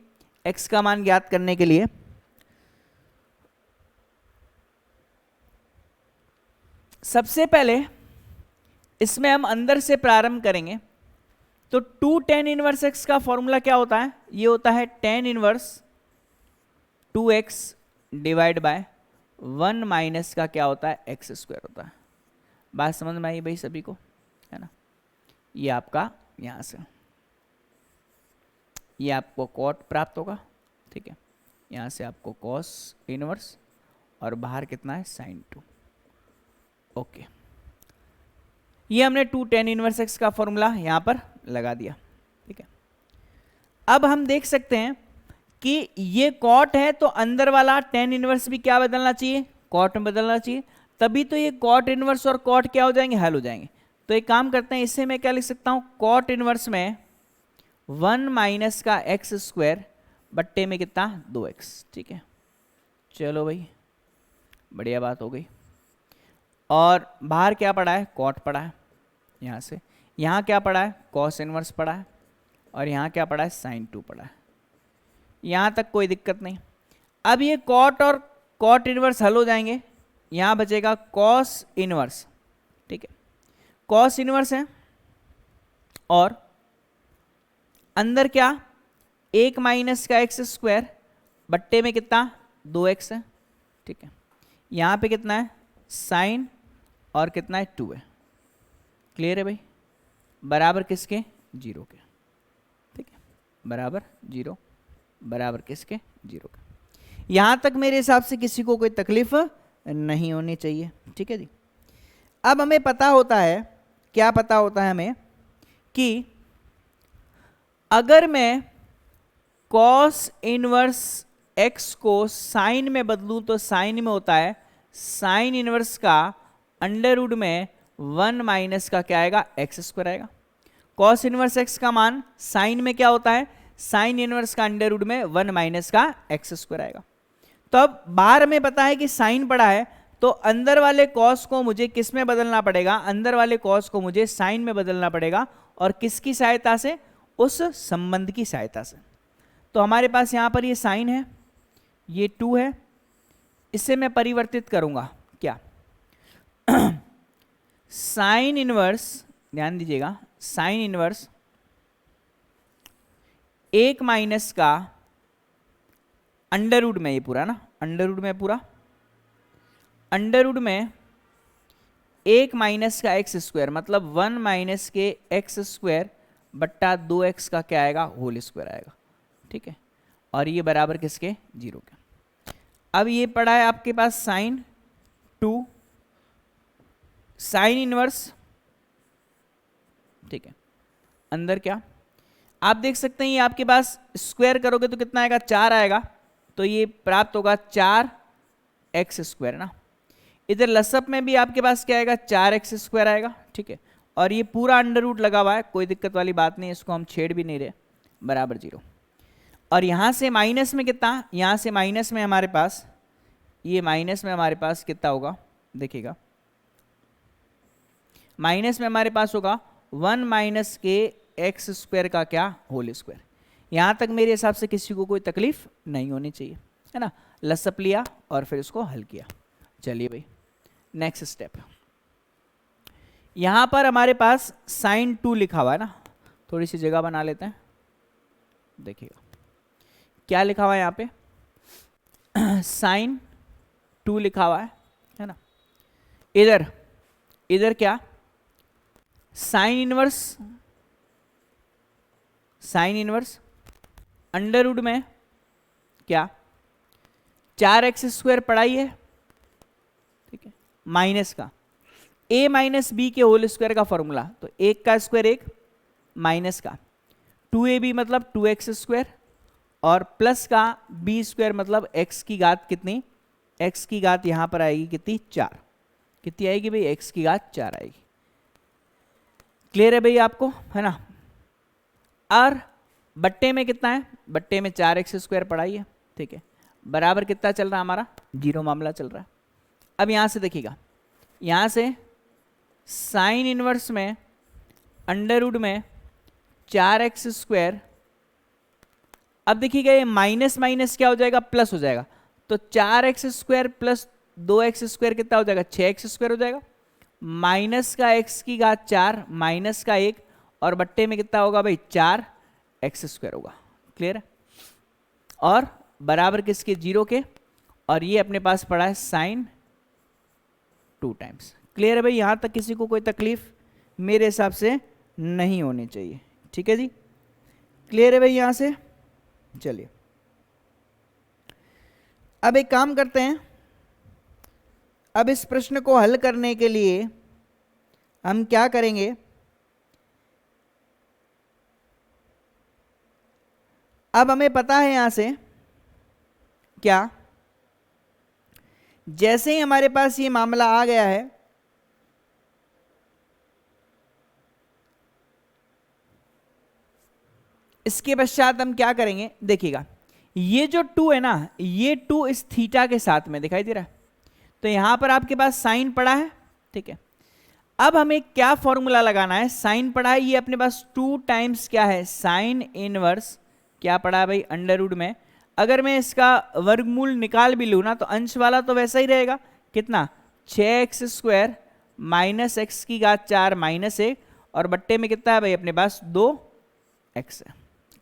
x का मान ज्ञात करने के लिए। सबसे पहले इसमें हम अंदर से प्रारंभ करेंगे, तो 2 tan इनवर्स x का फॉर्मूला क्या होता है? ये होता है tan inverse 2x divide by 1 minus का क्या होता है? x स्क्वायर होता है। बात समझ में आई भाई सभी को, है ना? ये आपका यहाँ से ये आपको cot प्राप्त होगा, ठीक है। यहाँ से आपको cos इनवर्स और बाहर कितना है? sin 2। ओके, ये हमने 2 tan इनवर्स x का फॉर्मूला यहाँ पर लगा दिया, ठीक है। अब हम देख सकते हैं कि ये cot है तो अंदर वाला tan इनवर्स भी क्या बदलना चाहिए? cot में बदलना चाहिए, तभी तो ये cot इनवर्स और cot क्या हो जाएंगे? हल हो जाएंगे। तो एक काम करते हैं, इससे मैं क्या लिख सकता हूँ? cot इनवर्स में 1 माइनस का x स्क्वायर बट्टे में कितना? 2x, ठीक है। चलो भाई, बढ़िया बात हो गई। और बाहर क्या पड़ा है? cot पड़ा है। यहाँ से यहाँ क्या पड़ा है? cos इनवर्स पड़ा है। और यहाँ क्या पड़ा है? sin 2 पड़ा है। यहाँ तक कोई दिक्कत नहीं। अब ये cot और cot इनवर्स हल हो जाएंगे, यहाँ बचेगा cos इनवर्स, ठीक है। cos इनवर्स है और अंदर क्या? 1 माइनस का x स्क्वायर बट्टे में कितना? 2x है, ठीक है। यहाँ पे कितना है? sin और कितना है? 2 है। क्लियर है भाई? बराबर किसके? 0 के, ठीक है। बराबर 0, बराबर किसके? 0 के। यहाँ तक मेरे हिसाब से किसी को कोई तकलीफ नहीं होनी चाहिए, ठीक है जी। अब हमें पता होता है, क्या पता होता है हमें, कि अगर मैं cos इनवर्स x को sin में बदलूं तो sin में होता है sin इनवर्स का अंडर रूट में 1 माइनस का क्या आएगा? x स्क्वायर आएगा। cos इनवर्स x का मान sin में क्या होता है? sin इनवर्स का अंडर रूट में 1 माइनस का x स्क्वायर आएगा। तो अब बाहर में पता है कि sin पड़ा है, तो अंदर वाले cos को मुझे किस में बदलना पड़ेगा? अंदर वाले cos को मुझे sin में बदलना पड़ेगा। और किसकी सहायता से? उस संबंध की सहायता से। तो हमारे पास यहाँ पर ये sin है, ये 2 है, इसे मैं परिवर्तित करूंगा क्या? साइन इनवर्स, ध्यान दीजिएगा, साइन इनवर्स 1 माइनस का अंडर रूट में, ये पूरा ना अंडर रूट में, पूरा अंडर रूट में 1 माइनस का x स्क्वायर, मतलब 1 माइनस के x स्क्वायर बट्टा 2x का क्या आएगा? होल स्क्वायर आएगा, ठीक है। और ये बराबर किसके? 0 के। अब ये पड़ा है आपके पास साइन 2 साइन इनवर्स, ठीक है। अंदर क्या आप देख सकते हैं, ये आपके पास स्क्वायर करोगे तो कितना आएगा? 4 आएगा। तो ये प्राप्त होगा 4x स्क्वायर ना। इधर लसअप में भी आपके पास क्या आएगा? 4x स्क्वायर आएगा, ठीक है। और ये पूरा अंडर रूट लगा हुआ है, कोई दिक्कत वाली बात नहीं, इसको हम छेड़ भी नहीं रहे, बराबर 0। और यहाँ से माइनस में कितना? यहाँ से माइनस में हमारे पास, ये माइनस में हमारे पास कितना होगा? देखिएगा, माइनस में हमारे पास होगा 1 माइनस के x स्क्वायर का क्या? Whole square. यहाँ तक मेरे हिसाब से किसी को कोई तकलीफ नहीं होनी चाहिए, है ना। लसअप लिया और फिर इसको हल किया। चलिए भाई, नेक्स्ट स्टेप। यहाँ पर हमारे पास साइन 2 लिखा हुआ है ना, थोड़ी सी जगह बना लेते हैं। देखिएगा क्या लिखा हुआ है यहाँ पे? साइन 2 लिखा हुआ है ना। इधर इधर क्या? Sine inverse, sine inverse under root में क्या? 4x स्क्वायर पढ़ाई है, ठीक है, माइनस का a माइनस बी के होल स्क्वायर का फॉर्मूला। तो 1 का स्क्वायर 1 माइनस का 2ab मतलब 2x स्क्वायर और प्लस का b स्क्वायर मतलब x की घात कितनी? x की घात यहां पर आएगी कितनी? 4। कितनी आएगी भाई? x की घात 4 आएगी। क्लियर है भाई आपको, है ना। और बट्टे में कितना है? बट्टे में 4x स्क्वायर पढ़ाई है, ठीक है। बराबर कितना चल रहा है हमारा? 0 मामला चल रहा है। अब यहां से देखिएगा, यहां से साइन इनवर्स में अंडर रूट में 4x स्क्वायर, अब देखिएगा ये माइनस माइनस क्या हो जाएगा? प्लस हो जाएगा। तो 4x square plus 2x square कितना हो जाएगा? 6x स्क्वायर हो जाएगा। माइनस का x की घात 4 माइनस का 1 और बट्टे में कितना होगा भाई 4x² होगा। क्लियर है? और बराबर किसके 0 के, और ये अपने पास पड़ा है sin 2 टाइम्स। क्लियर है भाई? यहां तक किसी को कोई तकलीफ मेरे हिसाब से नहीं होनी चाहिए। ठीक है जी, क्लियर है भाई यहां से? चलिए अब एक काम करते हैं, अब इस प्रश्न को हल करने के लिए हम क्या करेंगे, अब हमें पता है यहां से क्या, जैसे ही हमारे पास ये मामला आ गया है, इसके पश्चात हम क्या करेंगे, देखिएगा ये जो 2 है ना, ये 2 इस थीटा के साथ में दिखाई दे रहा है, तो यहां पर आपके पास साइन पड़ा है। ठीक है, अब हमें क्या फॉर्मूला लगाना है, साइन पड़ा है, ये अपने पास 2 टाइम्स क्या है साइन इनवर्स क्या पड़ा है भाई अंडर रूट में। अगर मैं इसका वर्गमूल निकाल भी लूँ ना तो अंश वाला तो वैसा ही रहेगा, कितना 6x² माइनस एक्स की घात 4 माइनस 1, और बट्टे में कितना है भाई अपने पास 2x है।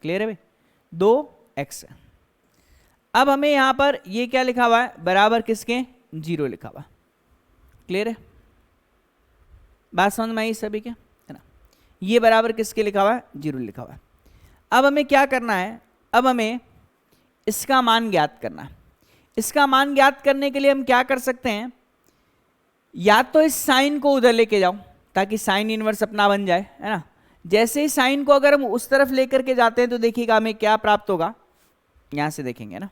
क्लियर है भाई? 2x है। अब हमें यहां पर ये क्या लिखा हुआ है, बराबर किसके 0 लिखा हुआ। क्लियर है? बात समझ में आई सभी के, है ना? ये बराबर किसके लिखा हुआ है 0 लिखा हुआ है। अब हमें क्या करना है, अब हमें इसका मान ज्ञात करना है। इसका मान ज्ञात करने के लिए हम क्या कर सकते हैं, या तो इस साइन को उधर लेके जाओ ताकि साइन इनवर्स अपना बन जाए, है ना। जैसे ही साइन को अगर हम उस तरफ लेकर के जाते हैं तो देखिएगा हमें क्या प्राप्त होगा, यहां से देखेंगे ना,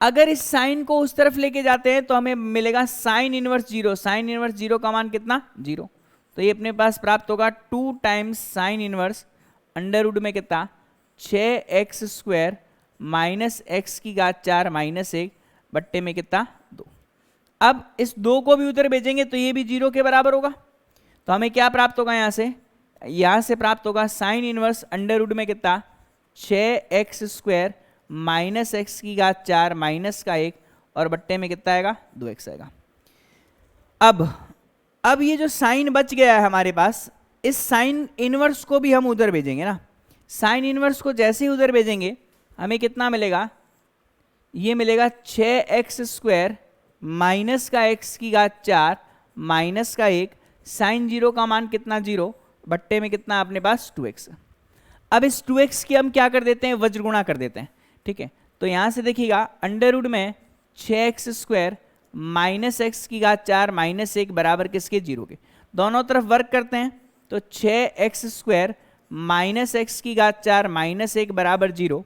अगर इस साइन को उस तरफ लेके जाते हैं तो हमें मिलेगा साइन इनवर्स 0। साइन इनवर्स 0 का मान कितना 0, तो ये अपने पास प्राप्त होगा 2 times sine inverse under root में कितना 6x² माइनस एक्स की घात 4 माइनस 1 बट्टे में कितना 2। अब इस 2 को भी उधर भेजेंगे तो ये भी 0 के बराबर होगा, तो हमें क्या प्राप्त होगा, यहां से प्राप्त होगा साइन इनवर्स अंडर रूट में कितना 6x² माइनस एक्स की घात 4 माइनस का 1, और बट्टे में कितना आएगा 2x आएगा। अब ये जो साइन बच गया है हमारे पास, इस साइन इनवर्स को भी हम उधर भेजेंगे ना। साइन इनवर्स को जैसे ही उधर भेजेंगे हमें कितना मिलेगा, ये मिलेगा 6x² माइनस का x की घात 4 माइनस का 1, साइन 0 का मान कितना 0, बट्टे में कितना अपने पास 2x। अब इस 2x की हम क्या कर देते हैं, वज्र गुणा कर देते हैं। ठीक है, तो यहां से देखिएगा अंडर रूट में 6x² माइनस एक्स की घात 4 माइनस 1 बराबर किसके 0 के, दोनों तरफ वर्क करते हैं तो 6x² माइनस एक्स की घात 4 माइनस 1 बराबर 0।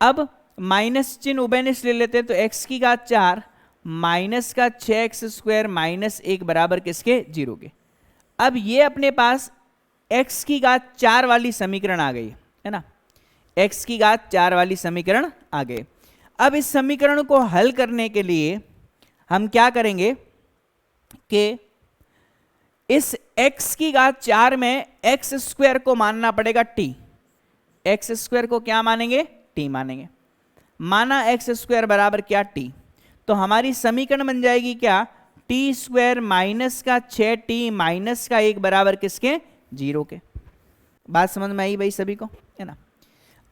अब माइनस चिन्ह उभयनिष्ठ ले लेते हैं तो x की घात 4 माइनस का 6x² माइनस 1 बराबर किसके 0 के। अब ये अपने पास x की घात 4 वाली समीकरण आ गई है ना, x की घात 4 वाली समीकरण आ गए। अब इस समीकरण को हल करने के लिए हम क्या करेंगे कि इस x की घात 4 में x² को मानना पड़ेगा t, x² को क्या मानेंगे t मानेंगे, माना x² बराबर क्या t, तो हमारी समीकरण बन जाएगी क्या t² माइनस का 6t माइनस का 1 बराबर किसके 0 के। बात समझ में आई भाई सभी को, है ना।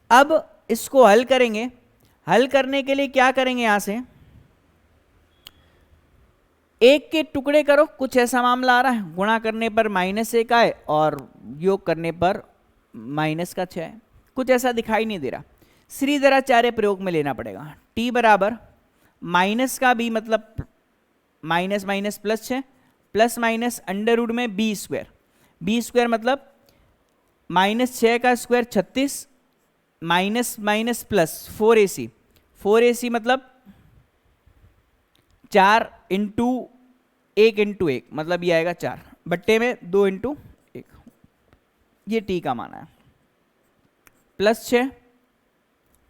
अब इसको हल करेंगे, हल करने के लिए क्या करेंगे, यहां से एक के टुकड़े करो, कुछ ऐसा मामला आ रहा है, गुणा करने पर -1 आए और योग करने पर -6 है, कुछ ऐसा दिखाई नहीं दे रहा। श्रीधराचार्य प्रयोग में लेना पड़ेगा, t बराबर माइनस का b मतलब minus minus plus 6 plus minus under root में b² मतलब -6 का square 36 minus minus plus 4ac मतलब 4 इंटू 1 इंटू 1 मतलब ये आएगा 4 बट्टे में 2 इंटू 1, ये t का मान है, प्लस 6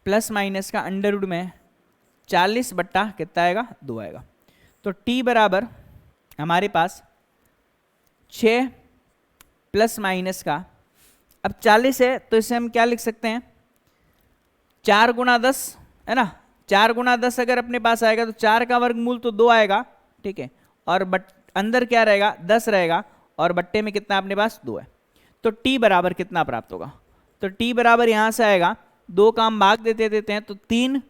प्लस माइनस का अंडर रूट में 40 बट्टा कितना आएगा 2 आएगा, तो t बराबर हमारे पास 6 प्लस माइनस का, अब 40 है तो इसे हम क्या लिख सकते हैं 4 गुणा 10 है ना, 4 गुणा 10 अगर अपने पास आएगा तो 4 का वर्गमूल तो 2 आएगा, ठीक है, और अंदर क्या रहेगा 10 रहेगा और बट्टे में कितना अपने पास 2 है, तो t बराबर कितना प्राप्त होगा? तो t बराबर यहां से आएगा, 2 का हम भाग देते हैं, तो 3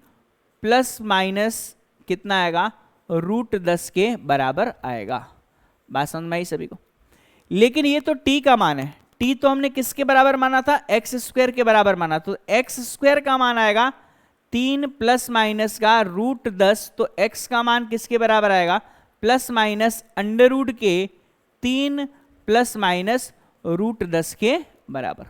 प्लस माइनस कितना आएगा? √10 के बराबर आएगा। बात समझ में आई सभी को? लेकिन ये तो t का मान है, t तो हमने किसके बराबर माना था? एक्स स्क्वायर के बराबर माना, तो एक्स स्क्वायर का मान आएगा 3 प्लस माइनस का √10, तो x का मान किसके बराबर आएगा? प्लस माइनस अंडर रूट के 3 प्लस माइनस √10 के बराबर।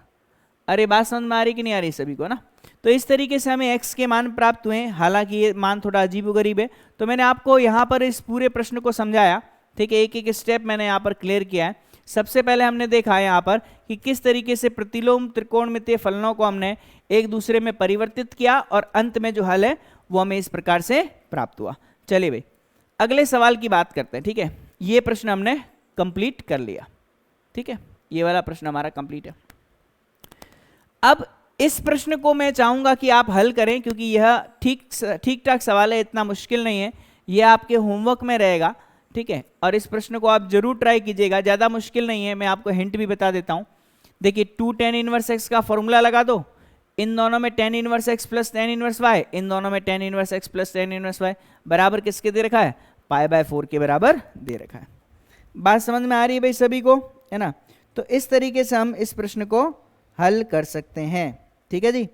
अरे बात समझ में आ रही कि नहीं आ रही सभी को ना? तो इस तरीके से हमें x के मान प्राप्त हुए। हालांकि ये मान थोड़ा अजीबोगरीब है, तो मैंने आपको यहाँ पर इस पूरे प्रश्न को समझाया, ठीक है, एक एक स्टेप मैंने यहाँ पर क्लियर किया है। सबसे पहले हमने देखा यहाँ पर कि किस तरीके से प्रतिलोम त्रिकोणमितीय फलनों को हमने एक दूसरे में परिवर्तित किया और अंत में जो हल है वो हमें इस प्रकार से प्राप्त हुआ। चलिए भाई अगले सवाल की बात करते हैं, ठीक है। ये प्रश्न हमने कंप्लीट कर लिया, ठीक है, ये वाला प्रश्न हमारा कंप्लीट है। अब इस प्रश्न को मैं चाहूंगा कि आप हल करें, क्योंकि यह ठीक ठाक सवाल है, इतना मुश्किल नहीं है, यह आपके होमवर्क में रहेगा, ठीक है। और इस प्रश्न को आप जरूर ट्राई कीजिएगा, ज़्यादा मुश्किल नहीं है, मैं आपको हिंट भी बता देता हूँ। देखिए 2 tan इनवर्स x का फॉर्मूला लगा दो, इन दोनों में tan inverse x plus tan inverse y, इन दोनों में tan inverse x plus tan inverse y बराबर किसके दे रखा है? π/4 के बराबर दे रखा है। बात समझ में आ रही है भाई सभी को, है ना? तो इस तरीके से हम इस प्रश्न को हल कर सकते हैं, ठीक है जी।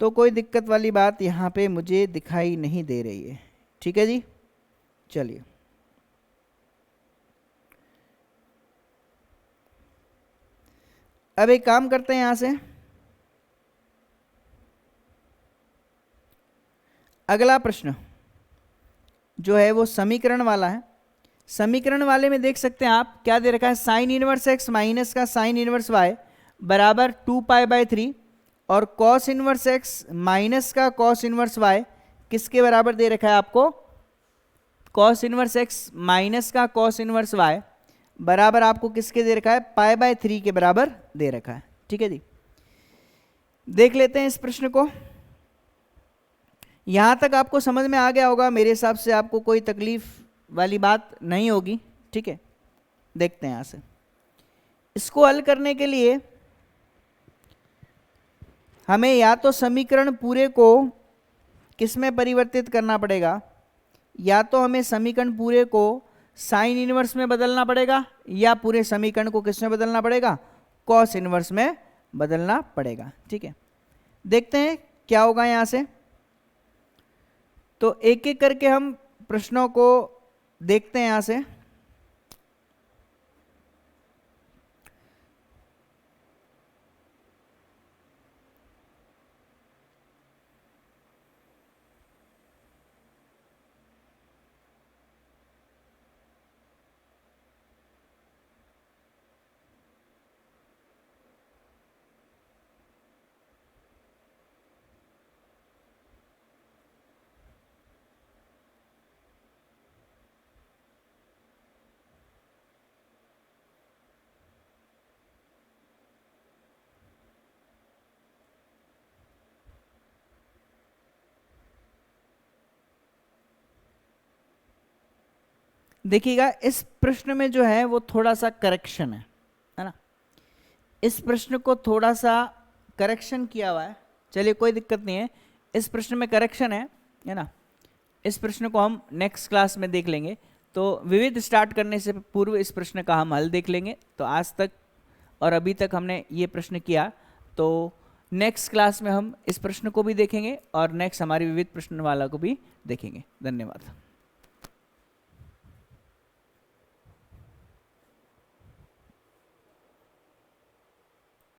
तो कोई दिक्कत वाली बात यहाँ पे मुझे दिखाई नहीं दे रही है, ठीक है जी। चलिए अब एक काम करते हैं, यहां से अगला प्रश्न जो है वो समीकरण वाला है। समीकरण वाले में देख सकते हैं आप क्या दे रखा है? साइन इनवर्स x माइनस का साइन इनवर्स y बराबर 2π/3 और कॉस इनवर्स x माइनस का कॉस इनवर्स y किसके बराबर दे रखा है आपको? कॉस इनवर्स x माइनस का कॉस इनवर्स y बराबर आपको किसके दे रखा है? π/3 के बराबर दे रखा है, ठीक है जी। देख लेते हैं इस प्रश्न को। यहां तक आपको समझ में आ गया होगा, मेरे हिसाब से आपको कोई तकलीफ वाली बात नहीं होगी, ठीक है। देखते हैं यहां से इसको हल करने के लिए हमें या तो समीकरण पूरे को किस में परिवर्तित करना पड़ेगा, या तो हमें समीकरण पूरे को साइन इनवर्स में बदलना पड़ेगा, या पूरे समीकरण को किस में बदलना पड़ेगा? कॉस इनवर्स में बदलना पड़ेगा, ठीक है। देखते हैं क्या होगा यहां से। तो एक एक करके हम प्रश्नों को देखते हैं यहां से। देखिएगा इस प्रश्न में जो है वो थोड़ा सा करेक्शन है ना? इस प्रश्न को थोड़ा सा करेक्शन किया हुआ है। चलिए कोई दिक्कत नहीं है, इस प्रश्न में करेक्शन है ना? इस प्रश्न को हम नेक्स्ट क्लास में देख लेंगे। तो विविध स्टार्ट करने से पूर्व इस प्रश्न का हम हल देख लेंगे। तो आज तक और अभी तक हमने ये प्रश्न किया, तो नेक्स्ट क्लास में हम इस प्रश्न को भी देखेंगे और नेक्स्ट हमारी विविध प्रश्न वाला को भी देखेंगे। धन्यवाद।